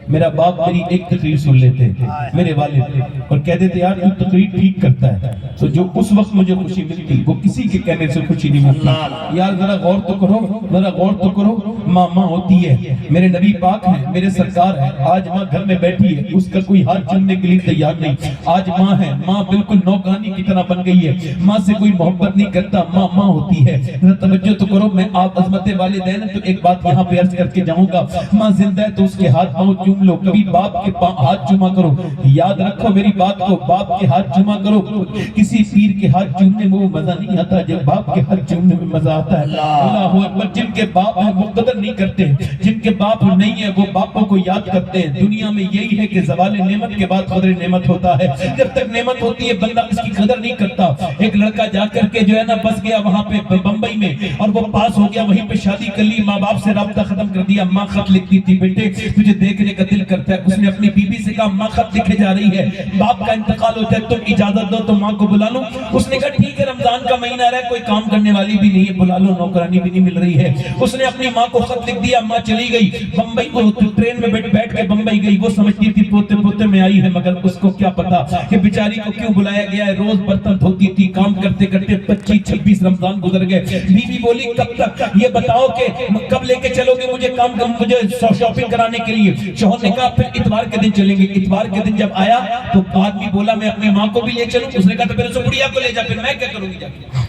میرا باپ میری ایک تقریر سن لیتے میرے والد اور کہتے تھے یار تو تقریر ٹھیک کرتا ہے. تو جو اس وقت مجھے خوشی ملتی وہ کسی کے کہنے سے خوشی نہیں ملتی. یار ذرا غور تو کرو, ذرا غور تو کرو. ماں ہوتی ہے, میرے نبی پاک ہیں, میرے سرکار ہیں. آج ماں گھر میں بیٹھی ہے, اس کا کوئی ہاتھ چومنے کے لیے تیار نہیں. آج ماں ہے, ماں بالکل نوکرانی کی طرح بن گئی ہے. ماں سے کوئی محبت نہیں کرتا. ماں ہوتی ہے. ذرا توجہ تو کرو. میں آپ عظمت والدین ہیں تو ایک بات یہاں پہ عرض کر کے جاؤں گا. ماں زندہ ہے تو اس کے ہاتھ پاؤں چوم لو. کبھی باپ کے ہاتھ چوما کرو. یاد رکھو میری بات کو, باپ کے ہاتھ چوما کرو. کسی پیر کے ہاتھ چومنے میں وہ مزہ نہیں آتا جب باپ کے ہاتھ چومنے میں مزہ آتا ہے. اللہ اکبر. جن کے باپ ہیں وہ قدر نہیں کرتے, جن کے باپ نہیں ہیں وہ باپوں کو یاد کرتے ہیں. دنیا میں یہی ہے کہ زوال نعمت کے بعد قدر نعمت ہوتا ہے. جب تک نعمت ہوتی ہے بندہ اس کی قدر نہیں کرتا. ایک لڑکا جا کر کے جو ہے نا بس گیا وہاں پہ بمبئی میں اور وہ پاس ہو گیا, وہیں پہ شادی کر لی, ماں باپ سے رابطہ ختم کر دیا. ماں خط لکھتی تھی بیٹے تجھے دیکھنے کا دل کرتا ہے. اس نے اپنی بیوی سے کہا ماں خط لکھے جا رہی ہے, باپ کا انتقال ہوتا ہے, تم اجازت دو تو ماں کو بلا لوں. اس نے کہا ٹھیک ہے رمضان کا مہینہ رہا ہے, کوئی کام کرنے والی بھی نہیں ہے, بلا لو, نوکرانی بھی نہیں مل رہی ہے. اس نے اپنی ماں کو خط لکھ دیا. ماں چلی گئی بمبئی کو, ٹرین میں بیٹھ کے بمبئی گئی. وہ سمجھتی تھی پوتے پوتے میں آئی ہے, مگر اس کو کیا پتا کہ بیچاری کو کیوں بلایا گیا ہے. روز برتن دھوتی تھی, کام کرتے کرتے 25-26 رمضان گزر گئے. بیوی بولی کب تک, یہ بتاؤ کہ کب لے کے چلو گے مجھے مجھے شاپنگ کرانے کے لیے. شوہر نے کہا پھر اتوار کے دن چلیں گے. اتوار کے دن جب آیا تو آدمی بولا میں اپنی ماں کو بھی لے چلوں. اس نے کہا تو پھر اسے بڑھیا کو لے جا, پھر میں کیا کروں گی جا کے.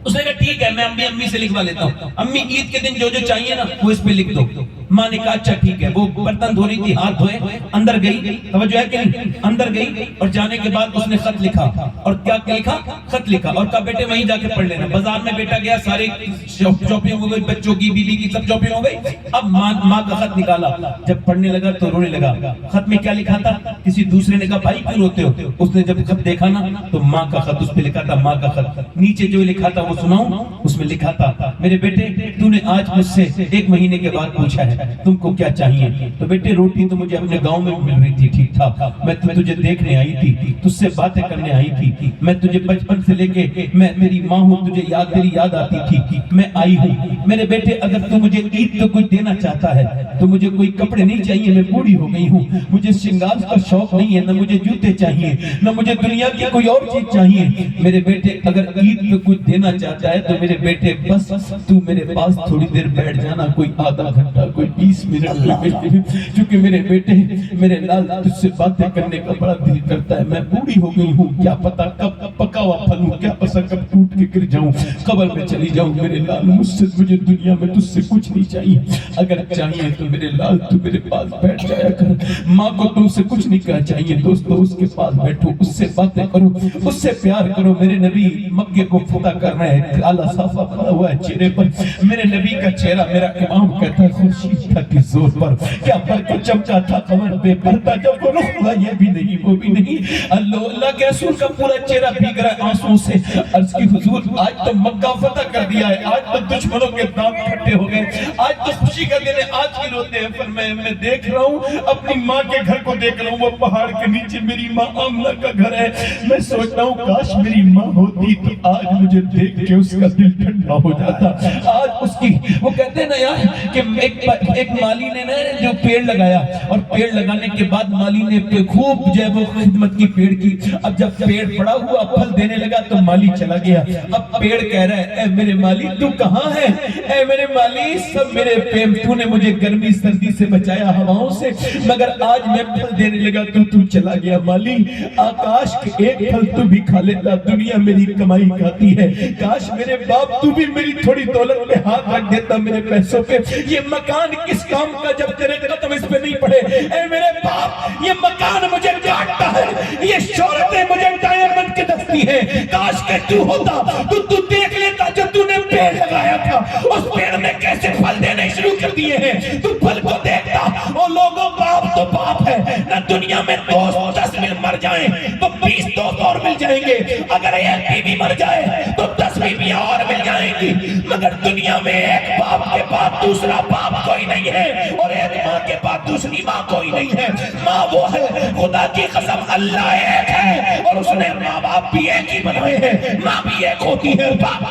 اس نے کہا ٹھیک ہے میں امی سے لکھوا لیتا ہوں. امی عید کے دن جو چاہیے نا وہ اس پہ لکھ دو. ماں نے کہا اچھا ٹھیک ہے. وہ برتن دھو رہی تھی, ہاتھ دھوئے, اندر گئی, توجہ ہے کہ نہیں, اندر گئی اور جانے کے بعد اس نے خط لکھا. اور کیا لکھا, خط لکھا اور کہا بیٹے وہیں جا کے پڑھ لینا. بازار میں بیٹا گیا, سارے شاپنگ ہو گئی, بچوں کی بیوی کی سب شاپنگ ہو گئی. اب ماں کا خط نکالا, جب پڑھنے لگا تو رونے لگا. خط میں کیا لکھا تھا, کسی دوسرے نے کہا بھائی کیوں روتے ہو. اس نے جب خط دیکھا نا تو ماں کا خط, اس پہ لکھا تھا ماں کا خط. نیچے جو لکھا تھا وہ سناؤں, اس میں لکھا تھا میرے بیٹے تو نے آج مجھ سے 1 مہینے کے بعد پوچھا ہے تم کو کیا چاہیے. تو بیٹے روٹی تو مجھے اپنے گاؤں میں مل رہی تھی ٹھیک ٹھاک, میں تجھے دیکھنے آئی تھی, تجھ سے باتیں کرنے آئی تھی, میں تجھے بچپن سے لے کے میں میری ماں ہوں, تجھے تیری یاد آتی تھی, میں آئی ہوں. میرے بیٹے اگر تو مجھے عید تو کچھ دینا چاہتا ہے تو مجھے کوئی کپڑے نہیں چاہیے, میں بوڑھی ہو گئی ہوں, مجھے شنگار کا شوق نہیں ہے, نہ مجھے جوتے چاہیے, نہ مجھے دنیا کی کوئی اور چیز چاہیے. میرے بیٹے اگر عید پہ کچھ دینا چاہتا ہے تو میرے بیٹے بس تو میرے پاس تھوڑی دیر بیٹھ جانا, کوئی آدھا گھنٹہ, کوئی 20 منٹ. چونکہ میرے بیٹے میرے لال تجھ سے باتیں کرنے کا بڑا دل کرتا ہے. میں بوڑھی ہو گئی ہوں, کیا پتا کب پکا ہوا پھل ہوں, کیا پتا کب ٹوٹ کے گر جاؤں, قبر میں چلی جاؤں. میرے لال مجھے دنیا میں تجھ سے کچھ نہیں چاہیے. اگر چاہیے تو میرے لال تو میرے پاس بیٹھ جایا کر. ماں کو تم سے کچھ نہیں کہا چاہیے دوستو, اس کے پاس بیٹھو, اس سے باتیں کرو, اس سے پیار کرو. میرے نبی مکے کو فتح کر رہے ہیں, کالا صافہ پڑا ہوا ہے چہرے پر. میرے نبی کا چہرہ, میرا امام کہتا ہے خورشید تھا کس زور پر, کیا پر کو چمکا تھا قمر بے پردہ, جب وہ رخ ہوا یہ بھی نہیں وہ بھی نہیں. اللہ کے رسول کا پورا چہرہ بھیگ رہا ہے آنسوں سے. عرض کی حضور آج تو مکہ فتح کر دیا ہے, آج تو دشمنوں کے دانت کھٹے ہو گئے, آج تو خوشی کا دن ہے, آج کی روتے ہیں. پر میں دیکھ رہا ہوں اپنی ماں کے گھر کو دیکھ رہا ہوں, وہ پہاڑ کے نیچے میری ماں آمنہ کا گھر ہے. میں سوچ رہا ہوں کاش میری ماں ہوتی تو آج مجھے دیکھ کے اس کا دل ٹھنڈا ہو جاتا. آج اس کی وہ کہتے ہیں نا یار کہ ایک مالی نے جو پیڑ لگایا اور پیڑ لگانے کے بعد مالی نے خوب جو ہے وہ خدمت کی پیڑ کی. اب جب پیڑ پڑا ہوا پھل دینے لگا تو مالی چلا گیا. اب پیڑ کہہ رہا ہے اے میرے مالی تو کہاں ہے, اے میرے مالی سب میرے پیم, تو نے مجھے گرمی سردی سے بچایا ہواؤں سے, مگر آج میں پھل دینے لگا تو چلا گیا. مالی آکاش کے ایک پھل تو بھی کھا لیتا, دنیا میری کمائی کھاتی ہے. کاش میرے باپ تو بھی میری تھوڑی دولت پہ ہاتھ رکھ دیتا, میرے پیسوں پہ. یہ مکان کس کام کا جب تیرے قدم اس پہ نہیں پڑے. اے میرے باپ یہ مکان مجھے کاٹتا ہے, یہ شہرتیں مجھے ڈائمنڈ کی دستی ہے. کاش کہ تو ہوتا تو دیکھ لیتا جو تو نے پیڑ لگایا تھا, اس پیڑ میں کیسے پھل دینے شروع کر دیے ہیں. تو پھل کو دیکھتا, وہ لوگوں باپ تو باپ ہے نہ, دنیا میں دوست 10 مر جائیں تو 20 دوست اور مل جائیں گے. اگر ایک بیوی مر جائے تو 10 بیویاں اور مل جائیں گی, مگر دنیا میں ایک باپ کے بعد دوسرا باپ کوئی نہیں ہے, اور ایک ماں کے بعد دوسری ماں کوئی نہیں ہے. ماں وہ ہے, خدا کی قسم اللہ ایک ہے, اور اس نے ماں باپ بھی ایک ہی بنائے ہیں, ماں بھی ایک ہوتی ہے, باپ.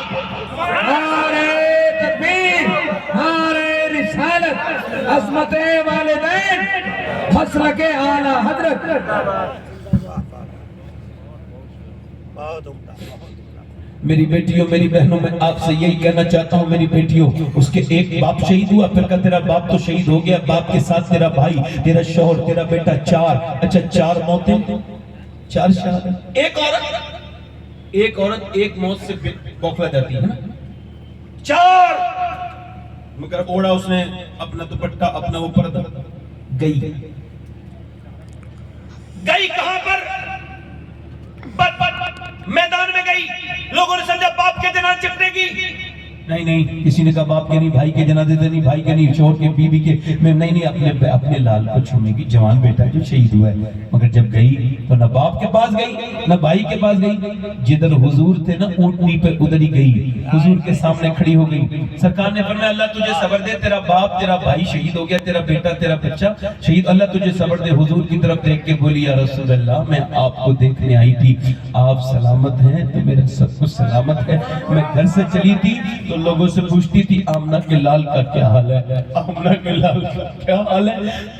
نعرہ تکبیر, عظمت والدین مسلک اعلی حضرت. میری بیٹیوں میری بہنوں میں آپ سے یہی کہنا چاہتا ہوں میری بیٹیوں اس کے ایک باپ شہید ہوا پھر کہا تیرا باپ تو شہید ہو گیا باپ کے ساتھ تیرا بھائی تیرا شوہر تیرا بیٹا چار اچھا چار موتیں چار شہادت ایک عورت ایک موت سے بوکھلا جاتی ہے نا چار مگر اوڑا اس نے اپنا دوپٹہ اپنا وہ پردہ گئی کہاں پر میدان میں گئی لوگوں نے سمجھا باپ کے جنازے چپنے کی نہیں کسی نے کہا باپ کے نہیں بھائی کے جنازے دے نہیں بھائی کے نہیں شوہر کے بیوی کے میں نہیں اپنے لال کو چھونے کی جوان بیٹا جو شہید ہوا ہے مگر جب گئی تو نہ باپ کے پاس گئی نہ بھائی کے پاس گئی جدھر حضور تھے نا اونٹنی پہ ادھر ہی گئی حضور کے سامنے کھڑی ہو گئی سرکار نے فرمایا اللہ تجھے صبر دے تیرا باپ تیرا بھائی شہید ہو گیا تیرا بیٹا تیرا بچہ شہید اللہ تجھے صبر دے حضور کی طرف دیکھ کے بولی یا رسول اللہ میں آپ کو دیکھنے آئی تھی آپ سلامت ہیں تو میرا سب کچھ سلامت ہے میں گھر سے چلی تھی تو لوگوں سے پوچھتی تھی آمنہ کے لال کا کیا حال ہے آمنہ کے لال کا کیا حال ہے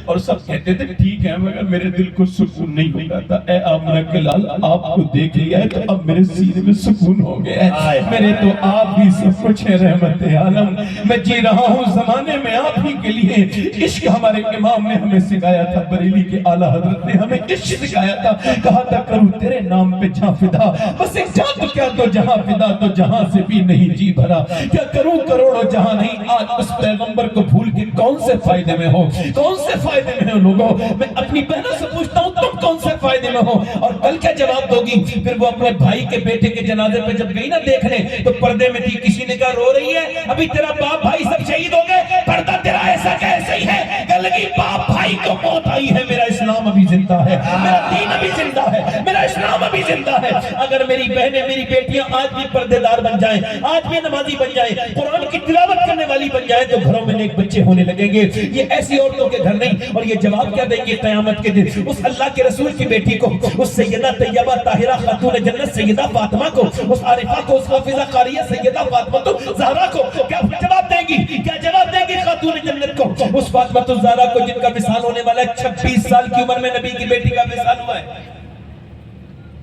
اور سب کہتے تھے ٹھیک ہے مگر میرے دل کو سکون نہیں ہوتا تھا اے آمنہ کے لال آپ کو دیکھ لیا ہے تو اب میرے سینے میں سکون ہو گیا ہے میرے تو آپ ہی سب کچھ ہے رحمت عالم میں جی رہا ہوں زمانے میں آپ ہی کے لیے عشق ہمارے امام نے ہمیں سکھایا تھا بریلی کے اعلیٰ حضرت نے ہمیں عشق سکھایا تھا کہا تھا کروں تیرے نام پہ جہاں فدا بس ایک جہاں تو کیا تو جہاں فدا تو جہاں سے بھی نہیں جی بھرا کیا کروں کروڑوں جہاں نہیں آج اس پیغمبر کو بھول کے کون سے فائدے میں ہو کون سے فائدے میں ہو لوگوں میں اپنی بہنوں سے پوچھتا ہوں تم کون سے فائدے میں ہو اور کل کیا جواب دوگی پھر وہ اپنے بھائی کے بیٹے کے جنازے پہ جب گئی نا دیکھنے تو پردے میں تھی کسی نے کہا رو رہی ہے ابھی تیرا باپ بھائی سب شہید ہو گئے پردہ تیرا ایسا کیسے ہی ہے کہ لگی باپ بھائی کو موت آئی ہے میرا اسلام ابھی زندہ ہے میرا دین ابھی زندہ ہے میرا اسلام ابھی زندہ ہے اگر میری بہنیں میری بیٹیاں آج بھی پردے دار بن جائیں آج بھی نمازی بن جائیں قرآن کی تلاوت کرنے والی بن جائیں تو گھروں میں نیک بچے ہونے لگیں گے یہ ایسی عورتوں کے گھر نہیں اور یہ جواب کیا دیں گے قیامت کے دن اس اللہ کے رسول کی بیٹی کو اس سیدہ طیبہ طاہرہ خاتون جنت سیدہ فاطمہ کو اس عارفہ کو اس حافظہ قاریہ سیدہ فاطمہ زہرا کو کیا جواب دیں گی کیا جواب دیں گی خاتون جنت کو اس فاطمہ زہرا کو جن کا وصال ہونے والا ہے 26 سال کی عمر میں نبی کی بیٹی کا وصال ہوا ہے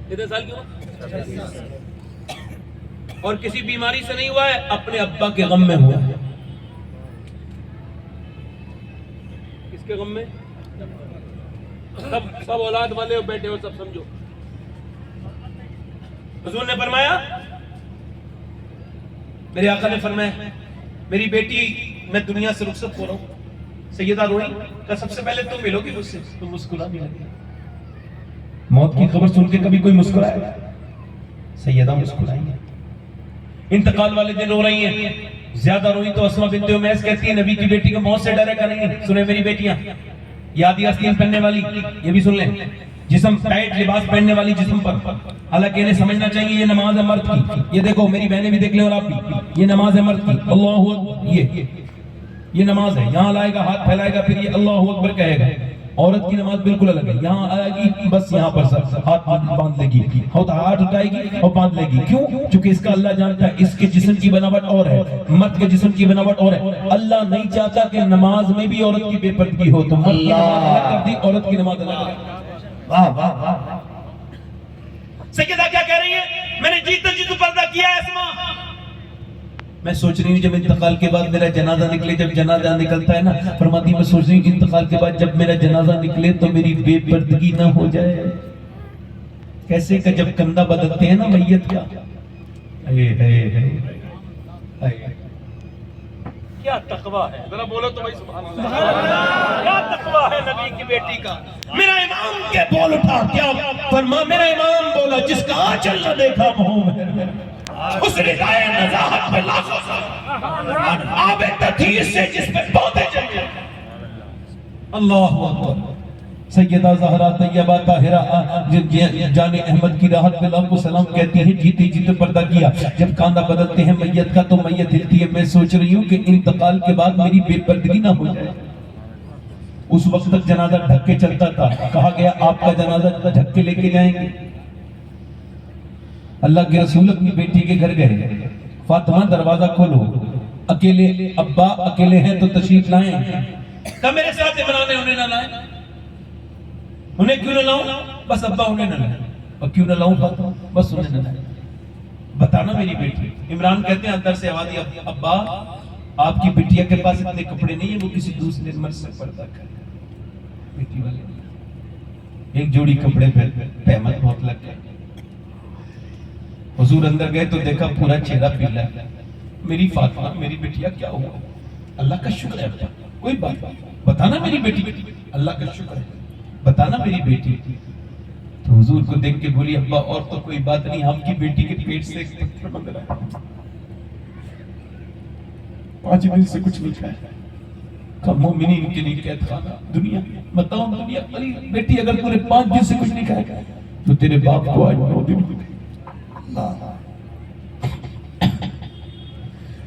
کتنے سال کی عمر اور کسی بیماری سے نہیں ہوا ہے اپنے ابا کے غم میں ہوا ہے کس کے غم میں سب اولاد والے ہو بیٹے ہو سب سمجھو حضور نے فرمایا میرے آقا نے فرمایا میری بیٹی میں دنیا سے رخصت ہو رہا ہوں سیدہ روئی کہ سب سے پہلے تم ملو گی مجھ سے تم مسکرانے لگی موت کی خبر سن کے کبھی کوئی مسکرایا سیدہ مسکرائی ہے انتقال والے دن رو رہی ہیں زیادہ روئی تو اسماء بنت امیس کہتی ہے نبی کی بیٹی کو موت سے ڈرے کا نہیں سنیں میری بیٹیاں یادی آستین پہننے والی یہ بھی سن لیں جسم ٹائٹ لباس پہننے والی جسم پر حالانکہ انہیں سمجھنا چاہیے یہ نماز ہے مرد کی یہ دیکھو میری بہنیں بھی دیکھ لیں اور آپ بھی یہ نماز ہے مرد کی اللہ اکبر یہ نماز ہے یہاں لائے گا ہاتھ پھیلائے گا پھر یہ اللہ اکبر کہے گا عورت کی نماز بالکل الگ ہے یہاں آئے گی بس یہاں پر ہاتھ باندھ لے گی ہاتھ اٹھائے گی اور باندھ لے گی کیوں چونکہ اس کا اللہ جانتا ہے اس کے جسم کی بناوٹ اور ہے مرد کے جسم کی بناوٹ اور ہے اللہ نہیں چاہتا کہ نماز میں بھی عورت کی بے پردگی ہو تو مرد کی نماز الگ کر دی عورت کی نماز الگ کر دی واہ واہ واہ سیدہ کیا کہہ رہی ہے میں نے جیتو پردہ کیا ہے اسماء میں سوچ رہی ہوں جب انتقال کے بعد میرا جنازہ نکلے جب جنازہ نکلتا ہے نا فرماتی میں سوچ رہی ہوں انتقال کے بعد جب میرا جنازہ نکلے تو میری بے پردگی نہ ہو جائے کیسے کہ جب کندھا بدلتے ہیں نا میت کا کیا تقوی ہے ذرا بولو تو بھائی سبحان اللہ کیا تقوی ہے نبی کی بیٹی کا میرا امام کے بول اٹھا کیا فرما میرا امام بولا جس کا آنچل نہ دیکھا محمد اس ردائے نزاہت میں لاکھوں سال آب تطہیر سے جس پہ پودے چلے اللہ اکبر سیدہ زہرا طیبہ طاہرہ جان احمد کی راحت پہ لاکھوں سلام کہتی ہیں جیتے جیتے پردہ کیا جب کاندھا بدلتے ہیں میت کا تو میت ہلتی ہے میں سوچ رہی ہوں کہ انتقال کے بعد میری بے پردگی نہ ہو جائے اس وقت تک جنازہ ڈھک کے چلتا تھا کہا گیا آپ کا جنازہ ڈھک کے لے کے جائیں گے اللہ کے رسول اپنی بیٹی کے گھر گئے فاطمہ دروازہ کھولو اکیلے ابا اکیلے ہیں تو تشریف لائیں کہا میرے ساتھ عمران نے انہیں نہ لائے، انہیں کیوں نہ لاؤں؟ بس ابا انہیں نہ لائے، اور کیوں نہ لاؤں فاطمہ؟ بس انہیں نہ لائے، بتانا میری بیٹی۔ عمران کہتے ہیں اندر سے آواز آئی، ابا آپ کی بیٹیا کے پاس اتنے کپڑے نہیں ہیں، وہ کسی دوسرے مرد سے پردہ کرے۔ بیٹی والے ایک جوڑی کپڑے پہ پیمن بہت لگ گئے۔ حضور اندر گئے تو دیکھا پورا چہرہ پیلا ہے۔ میری فاطمہ، میری بیٹیا کیا ہوا؟ اللہ کا شکر ہے، کوئی بات بتانا میری بیٹی، اللہ کا شکر ہے بتانا میری بیٹی۔ تو حضور کو دیکھ کے بولی، ابا اور تو کوئی بات نہیں، آپ کی بیٹی کے پیٹ سے ایک پتھر بند رہا ہے، 5 دن سے کچھ نہیں کھایا۔ کہ مومنین کے لیے قید خانہ دنیا، بتاؤں دنیا قلیل، بیٹی اگر تُو نے 5 دن سے کچھ نہیں کھایا تو تیرے باپ کو آج 9 دن ہو گئے۔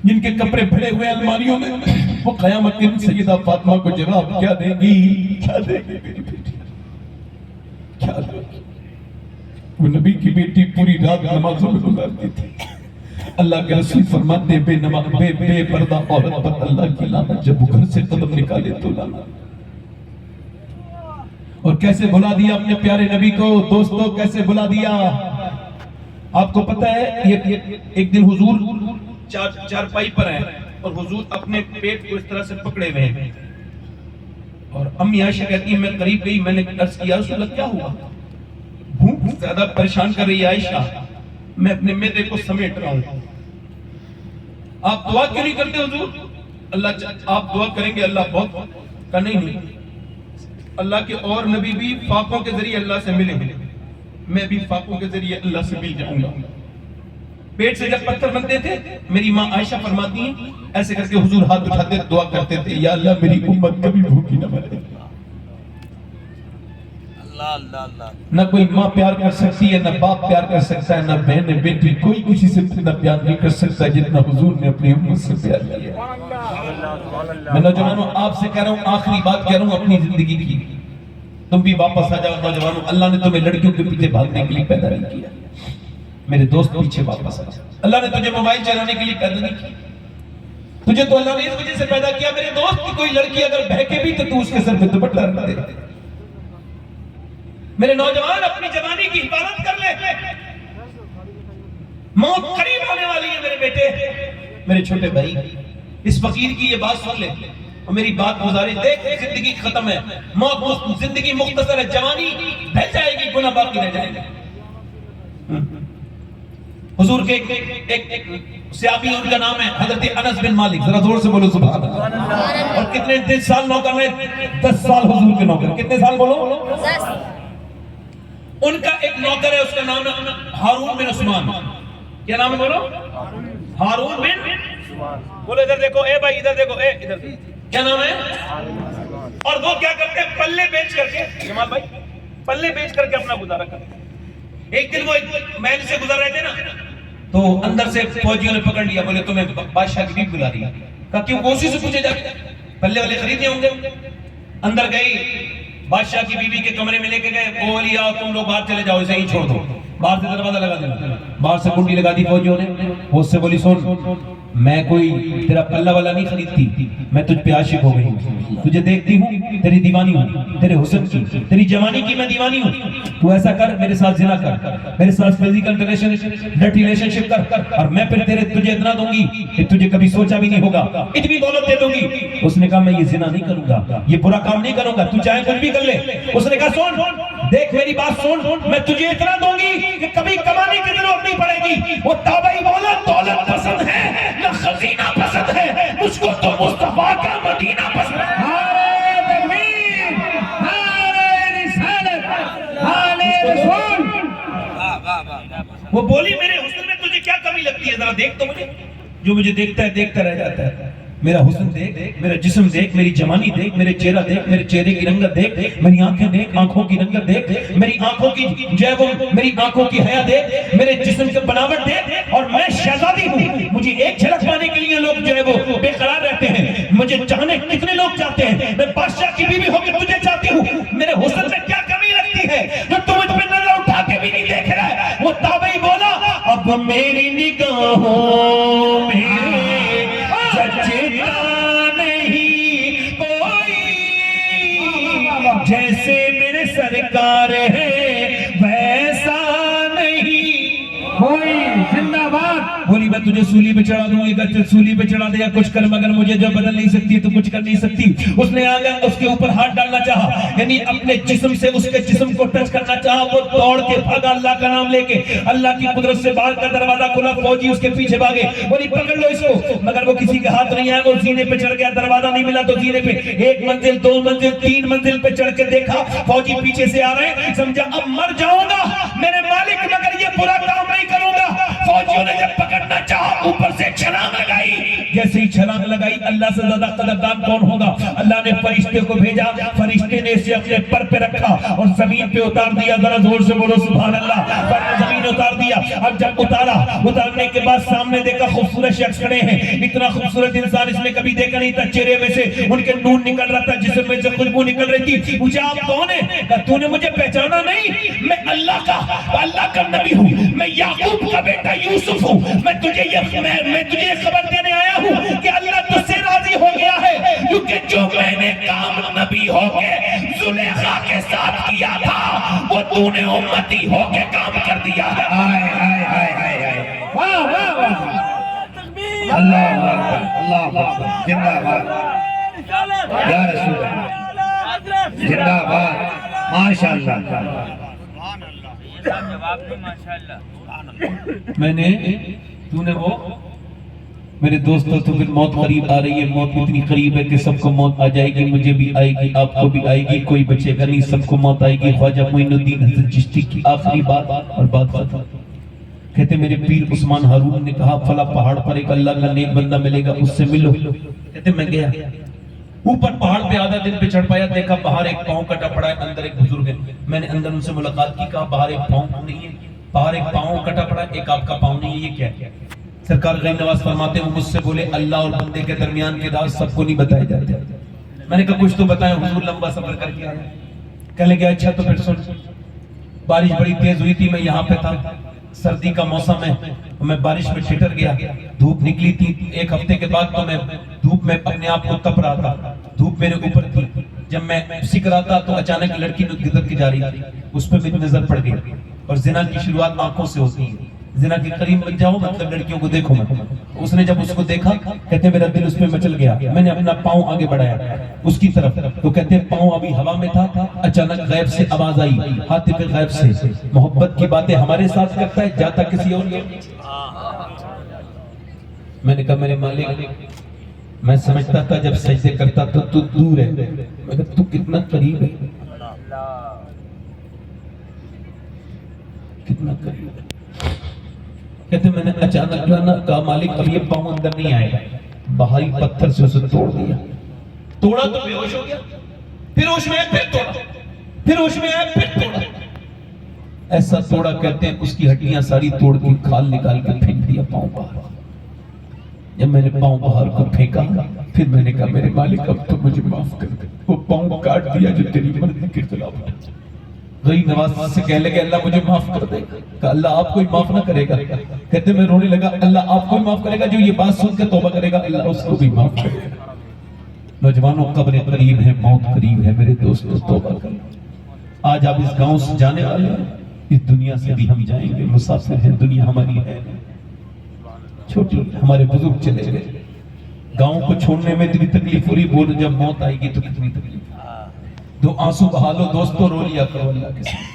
جن کے کپڑے بھرے ہوئے الماریوں میں، وہ قیامت کے دن سیدہ فاطمہ کو جواب کیا دے گی؟ کیا دے گی میری بیٹی؟ کیا دے گی؟ وہ نبی کی بیٹی پوری رات نمازوں میں گزارتی تھی۔ اللہ کے رسول فرماتے بے پردہ عورت پر اللہ کی لعنت، جب وہ گھر سے قدم نکالے تو لعنت۔ اور کیسے بھلا دیا اپنے پیارے نبی کو دوستو، کیسے بھلا دیا؟ آپ کو پتہ ہے ایک دن حضور چارپائی پر ہیں اور حضور اپنے پیٹ کو اس طرح سے پکڑے ہوئے ہیں، اور امی عائشہ کہتی ہے میں قریب گئی، میں نے عرض کیا رسول اللہ کیا ہوا؟ بھوک زیادہ پریشان کر رہی ہے عائشہ، میں اپنے معدے کو سمیٹ رہا ہوں۔ آپ دعا کیوں نہیں کرتے حضور؟ اللہ آپ دعا کریں گے اللہ بہت کا نہیں، اللہ کے اور نبی بھی فاقوں کے ذریعے اللہ سے ملیں گے، میں بھی فاقوں کے ذریعے اللہ سے مل جاؤں گا۔ پیٹ سے جب پتھر بنتے تھے، میری ماں عائشہ فرماتی ہیں ایسے کر کے حضور ہاتھ اٹھاتے دعا کرتے تھے، یا اللہ میری امت کبھی بھوکی نہ مرے۔ نہ کوئی ماں پیار کر سکتی ہے، نہ باپ پیار کر سکتا ہے، نہ بہن بیٹی، کوئی کسی سے اتنا پیار نہیں کر سکتا جتنا حضور نے اپنی امت سے پیار کیا۔ میں نوجوانوں آپ سے کہہ رہا ہوں، آخری بات کہہ رہا ہوں اپنی زندگی کی، تم بھی واپس آ جاؤ نوجوانوں، اللہ نے تمہیں لڑکیوں کے پیچھے بھاگنے کے لیے پیدا نہیں کیا، میرے دوست پیچھے واپس آ جاؤ۔ اللہ نے تجھے موبائل چلانے کے لیے پیدا نہیں کیا، تجھے تو اللہ نے اس وجہ سے پیدا کیا میرے دوست کی کوئی لڑکی اگر بہکے بھی تو تو اس کے سر پہ دوپٹہ رکھ دے۔ میرے نوجوان اپنی جوانی کی حفاظت کر لے، موت قریب ہونے والی ہے میرے بیٹے، میرے چھوٹے بھائی، اس فقیر کی یہ بات سن لے اور میری بات گزارش، دیکھ زندگی ختم ہے، موت زندگی مختصر ہے، جوانی ڈھل جائے گی، گناہ باقی رہ جائے گا۔ حضور کے ایک صحابی ان کا نام ہے حضرت انس بن مالک، ذرا زور سے بولو سبحان اللہ۔ اور کتنے سال نوکر رہے؟ 10 سال حضور کے نوکر۔ کتنے سال بولو؟ 10۔ ان کا ایک نوکر ہے، اس کا نام ہے ہارون بن عثمان۔ کیا نام ہے بولو؟ ہارون بن، بولو ادھر دیکھو، اے بھائی ادھر دیکھو، اے ادھر، کیا نام ہے؟ اور وہ کیا کرتے ہیں؟ پلے بیچ کر کے، جمال بھائی پلے بیچ کر کے اپنا گزارا کرتے ہیں۔ ایک دن وہ محل سے گزر رہے تھے نا، تو اندر سے فوجیوں نے پکڑ لیا، بولے تمہیں بادشاہ کی بیوی بلا رہی ہے۔ کہا کیوں؟ کوشش سے پوچھے جا کے پلے والے خریدنے ہوں گے۔ اندر گئی، بادشاہ کی بیوی کے کمرے میں لے کے گئے، بولی آؤ تم لوگ باہر چلے جاؤ، اسے ہی چھوڑ دو۔ باہر سے دروازہ لگا دینا، باہر سے کنڈی لگا دی فوجیوں نے۔ وہ اس سے بولی سن، میں کوئی تیرا پلہ والا نہیں خریدتی، میں تجھ پہ عاشق ہو گئی ہوں، تجھے دیکھتی ہوں تیری دیوانی ہوں، تیرے حسن کی، تیری جوانی کی میں دیوانی ہوں، تو ایسا کر میرے ساتھ زنا کر، میرے ساتھ فزیکل ریلیشن شپ کر، اور میں پھر تجھے اتنا دوں گی کہ تجھے کبھی سوچا بھی نہیں ہوگا، اتنی دولت دے دوں گی۔ اس نے کہا میں یہ زنا نہیں کروں گا، یہ برا کام نہیں کروں گا، تو چاہے کچھ بھی کر لے۔ اس نے کہا سن، دیکھ میری بات سن، میں تجھے اتنا دوں گی کہ کبھی کمانے کی ضرورت نہیں پڑے گی۔ وہ تابعی بولا دولت پسند ہے نہ خزینہ پسند ہے، مجھ کو تو مصطفیٰ کا مدینہ پسند ہے۔ نعرہ تکبیر، نعرہ رسالت، نعرہ رسول۔ وہ بولی میرے حسن میں تجھے کیا کمی لگتی ہے؟ ذرا دیکھ تو مجھے، جو مجھے دیکھتا ہے دیکھتا رہ جاتا ہے۔ میرا حسن دیکھ، میرا جسم دیکھ، میری جوانی دیکھ، میرے چہرہ دیکھ، میرے چہرے کی رنگت دیکھ، میری آنکھیں دیکھ، آنکھوں کی رنگت دیکھ، میری آنکھوں کی جو ہے وہ میری آنکھوں کی حیا دیکھ، میرے جسم کی بناوٹ دیکھ، اور میں شہزادی ہوں۔ مجھے ایک جھلک پانے کے لیے لوگ جو ہے وہ بے قرار رہتے ہیں، مجھے چاہنے کتنے لوگ چاہتے ہیں، میں بادشاہ کی بیوی ہو کے تجھے چاہتی ہوں، میرے حسن میں کیا کمی لگتی ہے جو تم مجھ پہ نظر اٹھا کے بھی نہیں دیکھ رہا ہے؟ وہ تابعی بولا اب میری نگاہوں میں جچتا نہیں کوئی سردار ہے ویسا نہیں کوئی. زندہ باد. بولی میں تجھے سولی پہ چڑھا دوں گی, اگر سولی پہ چڑھا دیا کچھ کر, مگر مجھے جو بدل نہیں سکتی تو کچھ کر نہیں سکتی. اس نے آگے اس کے اوپر ہاتھ ڈالنا چاہا, یعنی اپنے جسم سے اس کے جسم کو ٹچ کرنا چاہا. وہ دوڑ کے بھاگا اللہ کا نام لے کے, اللہ کی قدرت سے باہر کا دروازہ کھلا, فوجی اس کے پیچھے بھاگے. بولی پکڑ لو اس کو, مگر وہ کسی کے ہاتھ نہیں آیا. وہ زینے پہ چڑھ گیا, دروازہ نہیں ملا تو زینے پہ 1 منزل 2 منزل 3 منزل پہ چڑھ کے دیکھا فوجی پیچھے سے آ رہے ہیں. سمجھا اب مر جاؤں گا میرے مالک, مگر یہ برا کام نہیں کروں گا. فوجیوں نے جب پکڑنا چاہا اوپر سے چھلانگ لگائی. جیسے ہی چھلانگ لگائی, اللہ سے زیادہ قدردان کون ہوگا, اللہ نے فرشتے کو بھیجا. فرشتے نے اسے اپنے پر پہ رکھا اور زمین پہ اتار دیا. ذرا زور سے بولو سبحان اللہ. پر زمین اتار دیا. اب جب اتارنے کے بعد سامنے دیکھا خوبصورت شخص کھڑے ہیں. اتنا خوبصورت انسان اس نے کبھی دیکھا نہیں تھا. چہرے میں سے ان کے نور نکل رہا تھا, جسم میں سے خوشبو نکل رہی تھی. پوچھا آپ کون ہیں؟ کہا تو نے مجھے پہچانا نہیں, میں اللہ کا نبی ہوں, میں یعقوب کا بیٹا یوسف ہوں. میں تجھے یہ خبر دینے آیا ہوں کہ اللہ تجھ سے راضی ہو گیا ہے, کیونکہ جو میں نے کام نبی ہو کے زلیخا کے ساتھ کیا تھا وہ تو نے امتی ہو کے کام کر دیا ہے. واہ واہ واہ, اللہ اکبر, اللہ اکبر. زندہ باد یا رسول اللہ, زندہ باد. ماشاءاللہ. میں نے تو نے وہ میرے دوستوں, تو پھر موت قریب آ رہی ہے. موت اتنی قریب ہے کہ سب کو موت آ جائے گی. مجھے بھی آئے گی, آپ کو بھی آئے گی, کوئی بچے گا نہیں, سب کو موت آئے گی. خواجہ معین الدین حضرت چشتی کی آخری بات اور بات ختم. کہتے میرے پیر عثمان ہارون نے کہا فلاں پہاڑ پر ایک اللہ کا نیک بندہ ملے گا, اس سے ملو. کہتے میں گیا, اوپر پہاڑ پہ آدھا دن پہ چڑھ پایا, دیکھا باہر ایک پاؤں کٹا پڑا ہے, اندر ایک بزرگ ہے. میں نے اندر ان سے ملاقات کی, کہا باہر ایک پاؤں نہیں ہے, باہر ایک پاؤں کٹا پڑا ہے, ایک آپ کا پاؤں نہیں ہے, یہ کیا ہے؟ سرکار غیب نواز فرماتے ہیں, وہ مجھ سے بولے اللہ اور بندے کے درمیان کے راز سب کو نہیں بتائے جاتے. میں نے کہا کچھ تو بتائیں, حضور لمبا سفر کر کے آیا. کہنے لگے اچھا تو پھر سن. بارش بڑی تیز ہوئی تھی, میں یہاں پہ تھا, سردی کا موسم ہے, میں بارش میں ٹھٹر گیا. دھوپ نکلی تھی 1 ہفتے کے بعد, تو میں دھوپ میں اپنے آپ کو تپ رہا تھا. دھوپ میرے اوپر تھی, جب میں سکھ رہا تھا تو اچانک لڑکی گزر کے جا رہی تھی, اس پہ میری نظر پڑ گئی. اور زنا کی شروعات آنکھوں سے ہوتی ہے. زنا کے قریب بن جاؤ مطلب لڑکیوں کو دیکھو مت. اس نے جب اس کو دیکھا, کہتے میرا دل اس پہ مچل گیا. میں نے اپنا پاؤں آگے بڑھایا اس کی طرف, تو کہتے پاؤں ابھی ہوا میں تھا, اچانک غیب سے آواز آئی, حاطب غیب سے, محبت کی باتیں ہمارے ساتھ کرتا ہے, جاتا کسی اور کے. میں نے کہا میرے مالک, میں سمجھتا تھا جب سجدے کرتا تھا تو دور ہے, مگر تو کتنا قریب ہے, کتنا قریب ہے. کہتے میں نے اچانک جانا, کہا مالک اب یہ پاؤں اندر نہیں آئے گا. بھاری پتھر سے اسے توڑ دیا. توڑا تو بے ہوش ہو گیا, پھر ہوش میں آئے, پھر توڑا, پھر ہوش میں آئے, پھر توڑا. ایسا توڑا کہتے ہیں اس کی ہڈیاں ساری توڑ کے کھال نکال کے پھینک دیا پاؤں باہر. جب میں نے پاؤں باہر کو پھینکا, پھر میں نے کہا میرے مالک اب تو مجھے معاف کر دے, وہ پاؤں کاٹ دیا جو تیری مرضی کے خلاف تھا. غریب نواز سے کہنے لگے اللہ مجھے معاف کر دے. کہا اللہ آپ کو ہی معاف نہ کرے گا. کہتے میں رونے لگا, اللہ آپ کو ہی معاف کرے گا, جو یہ بات سن کے توبہ کرے گا اللہ اس کو بھی معاف کرے گا. نوجوانوں قبر قریب ہے, موت قریب ہے, میرے دوستو توبہ کرو. آج آپ اس گاؤں سے جانے والے ہیں, اس دنیا سے بھی ہم جائیں گے, مسافر ہیں, دنیا ہماری ہے چھوٹی. ہمارے بزرگ چلے گئے, گاؤں کو چھوڑنے میں اتنی تکلیف ہو رہی, بولو جب موت آئے گی تو کتنی تکلیف. دو آنسو بہا لو دوستو, رو لیا کرو اللہ کے ساتھ.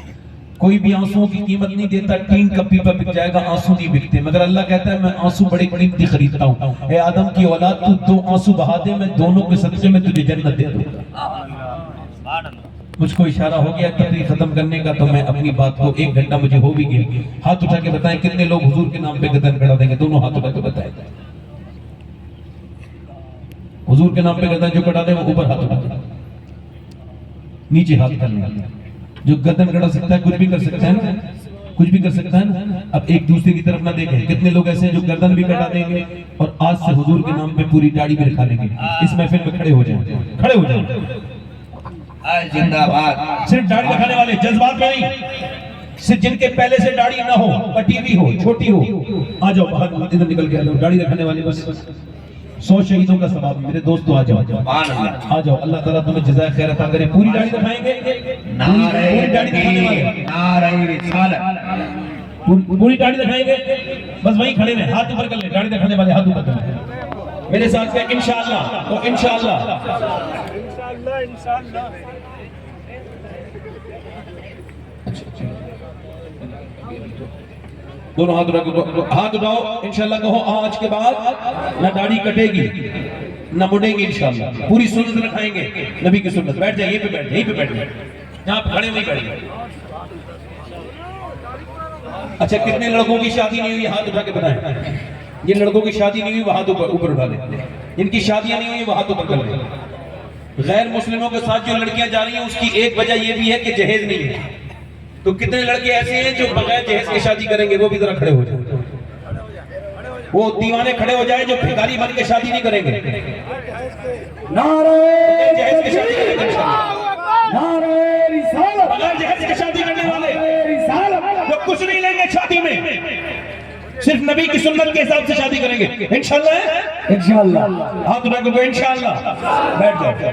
کوئی بھی آنسوؤں کی قیمت نہیں دیتا, ٹین کا پیپا بک جائے گا, آنسو نہیں بکتے. مگر اللہ کہتا ہے میں آنسو بڑی قیمتی خریدتا ہوں. اے آدم کی اولاد, تو 2 آنسو بہا دے, میں دونوں کے صدقے میں تجھے جنت دے دوں گا. مجھ کو اشارہ ہو گیا تقریر ختم کرنے کا, تو میں اپنی بات کو 1 گھنٹہ مجھے ہو بھی گیا. ہاتھ اٹھا کے بتائیں کتنے لوگ حضور کے نام پہ گردن کڑا دیں گے, دونوں ہاتھ اٹھا کے بتائیں. حضور کے نام پہ گردن جو کڑا دے وہ اوپر ہاتھ اٹھا دے, نیچے ہاتھ کر لیں. جو گردن کڑا سکتا ہے کچھ بھی کر سکتا ہے نا, کچھ بھی کر سکتا ہے نا. اب ایک دوسرے کی طرف نہ دیکھیں. کتنے لوگ ایسے ہیں جو گردن بھی کٹا دیں گے اور آج سے حضور کے نام پہ پوری داڑھی بھی رکھا لیں گے. اس محفل میں کھڑے ہو جائیں, کھڑے ہو جائیں. زندہ باد. صرف داڑھی رکھنے والے, جذبات میں نہیں, صرف جن کے پہلے سے داڑھی نہ ہو, پٹی بھی ہو, چھوٹی ہو, آ جاؤ باہر ادھر نکل کے آ جاؤ. داڑھی رکھنے والے بس 100 شہیدوں کا ثواب میرے دوستو آ جاؤ سبحان اللہ آ جاؤ اللہ تعالیٰ تمہیں جزائے خیر عطا کرے پوری داڑھی دکھائیں گے پوری داڑھی دکھانے والے نعرہ رسالت پوری داڑھی دکھائیں گے بس وہیں کھڑے رہیں ہاتھ اوپر کر لیں داڑھی دکھانے والے ہاتھ اوپر کر لیں میرے ساتھ کیا انشاءاللہ تو انشاءاللہ دونوں ہاتھ اٹھاؤ انشاءاللہ کہو آج کے بعد نہ داڑھی کٹے گی نہ مڑے گی انشاءاللہ پوری سنت رکھائیں گے نبی کی سنت بیٹھ جائیں یہیں پہ بیٹھ جائیں یہاں پہ کھڑے وہیں بیٹھ جائیں اچھا کتنے لڑکوں کی شادی نہیں ہوئی ہاتھ اٹھا کے بتائیں جن لڑکوں کی شادی نہیں ہوئی وہ ہاتھ اوپر اٹھا لیں جن کی شادیاں نہیں ہوئی وہ ہاتھ اوپر کر لیں غیر مسلموں کے ساتھ جو لڑکیاں جا رہی ہیں اس کی ایک وجہ یہ بھی ہے کہ جہیز نہیں ہے تو کتنے لڑکے ایسے ہیں جو بغیر جہیز کے شادی کریں گے وہ بھی ذرا کھڑے ہو جائیں وہ دیوانے کھڑے ہو جائیں جو بھکاری بن کے شادی نہیں کریں گے جہیز کے شادی کریں گے بغیر جہیز کے شادی کرنے والے جو کچھ نہیں لیں گے شادی میں صرف نبی کی سنت کے حساب سے شادی کریں گے انشاءاللہ ہاتھ اٹھا کے انشاءاللہ بیٹھ جاؤ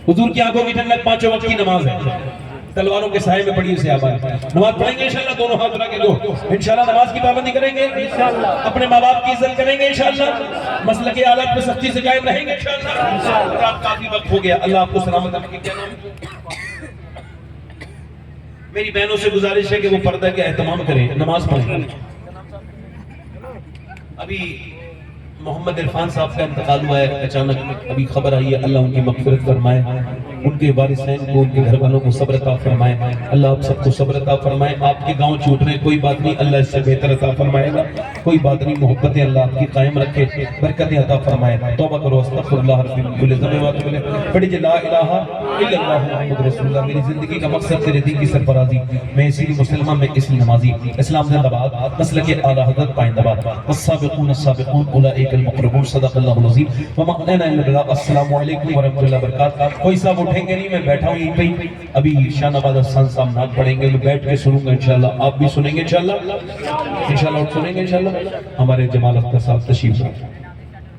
حضور کی آنکھوں کی ٹھنڈک 5 وقت کی نماز ہے تلواروں کے سائے میں پڑی اسے آباد نماز پڑھیں گے انشاءاللہ دونوں ہاتھ اٹھا کے دو انشاءاللہ نماز کی پابندی کریں گے اپنے ماں باپ کی عزت کریں گے انشاءاللہ مسلک عالم پہ سختی سے قائم رہیں گے انشاءاللہ آپ کافی وقت ہو گیا اللہ آپ کو سلامت رکھے کیا نام میری بہنوں سے گزارش ہے کہ وہ پردہ کا اہتمام کریں نماز پڑھیں ابھی محمد عرفان صاحب کا انتقال ہوا ہے اچانک ابھی خبر آئی ہے اللہ ان کی مغفرت فرمائے ان کے وارثین کو ان کے گھر والوں کو صبر عطا فرمائے اللہ آپ سب کو صبر عطا فرمائے آپ کے گاؤں چھوٹ رہے کوئی بات نہیں اللہ اس سے بہتر عطا فرمائے گا کوئی بات نہیں محبتیں اللہ آپ کی قائم رکھے برکتیں عطا فرمائے توبہ کرو استغفر اللہ رب کل ذنب و اتوب الیہ پڑھیے لا الہ الا اللہ محمد رسول اللہ میری زندگی کا مقصد تیرے دین کی سرفرازی میں اسی مسلمان میں اس نمازی اسلام زندہ باد مسلک اعلی حضرت پائندہ باد والسابقون السابقون اولئک المقربون صدق اللہ العظیم وما علينا الا البلاغ السلام علیکم ورحمۃ اللہ وبرکاتہ کوئی صاحب اٹھیں گے نہیں میں بیٹھا ہوں یہیں پہ ابھی شان آباد حسن صاحب نعت پڑھیں گے میں بیٹھ کے سنوں گا انشاءاللہ آپ بھی سنیں گے انشاءاللہ اٹھ سنیں گے انشاءاللہ ہمارے جمال اختر صاحب تشریف لائیں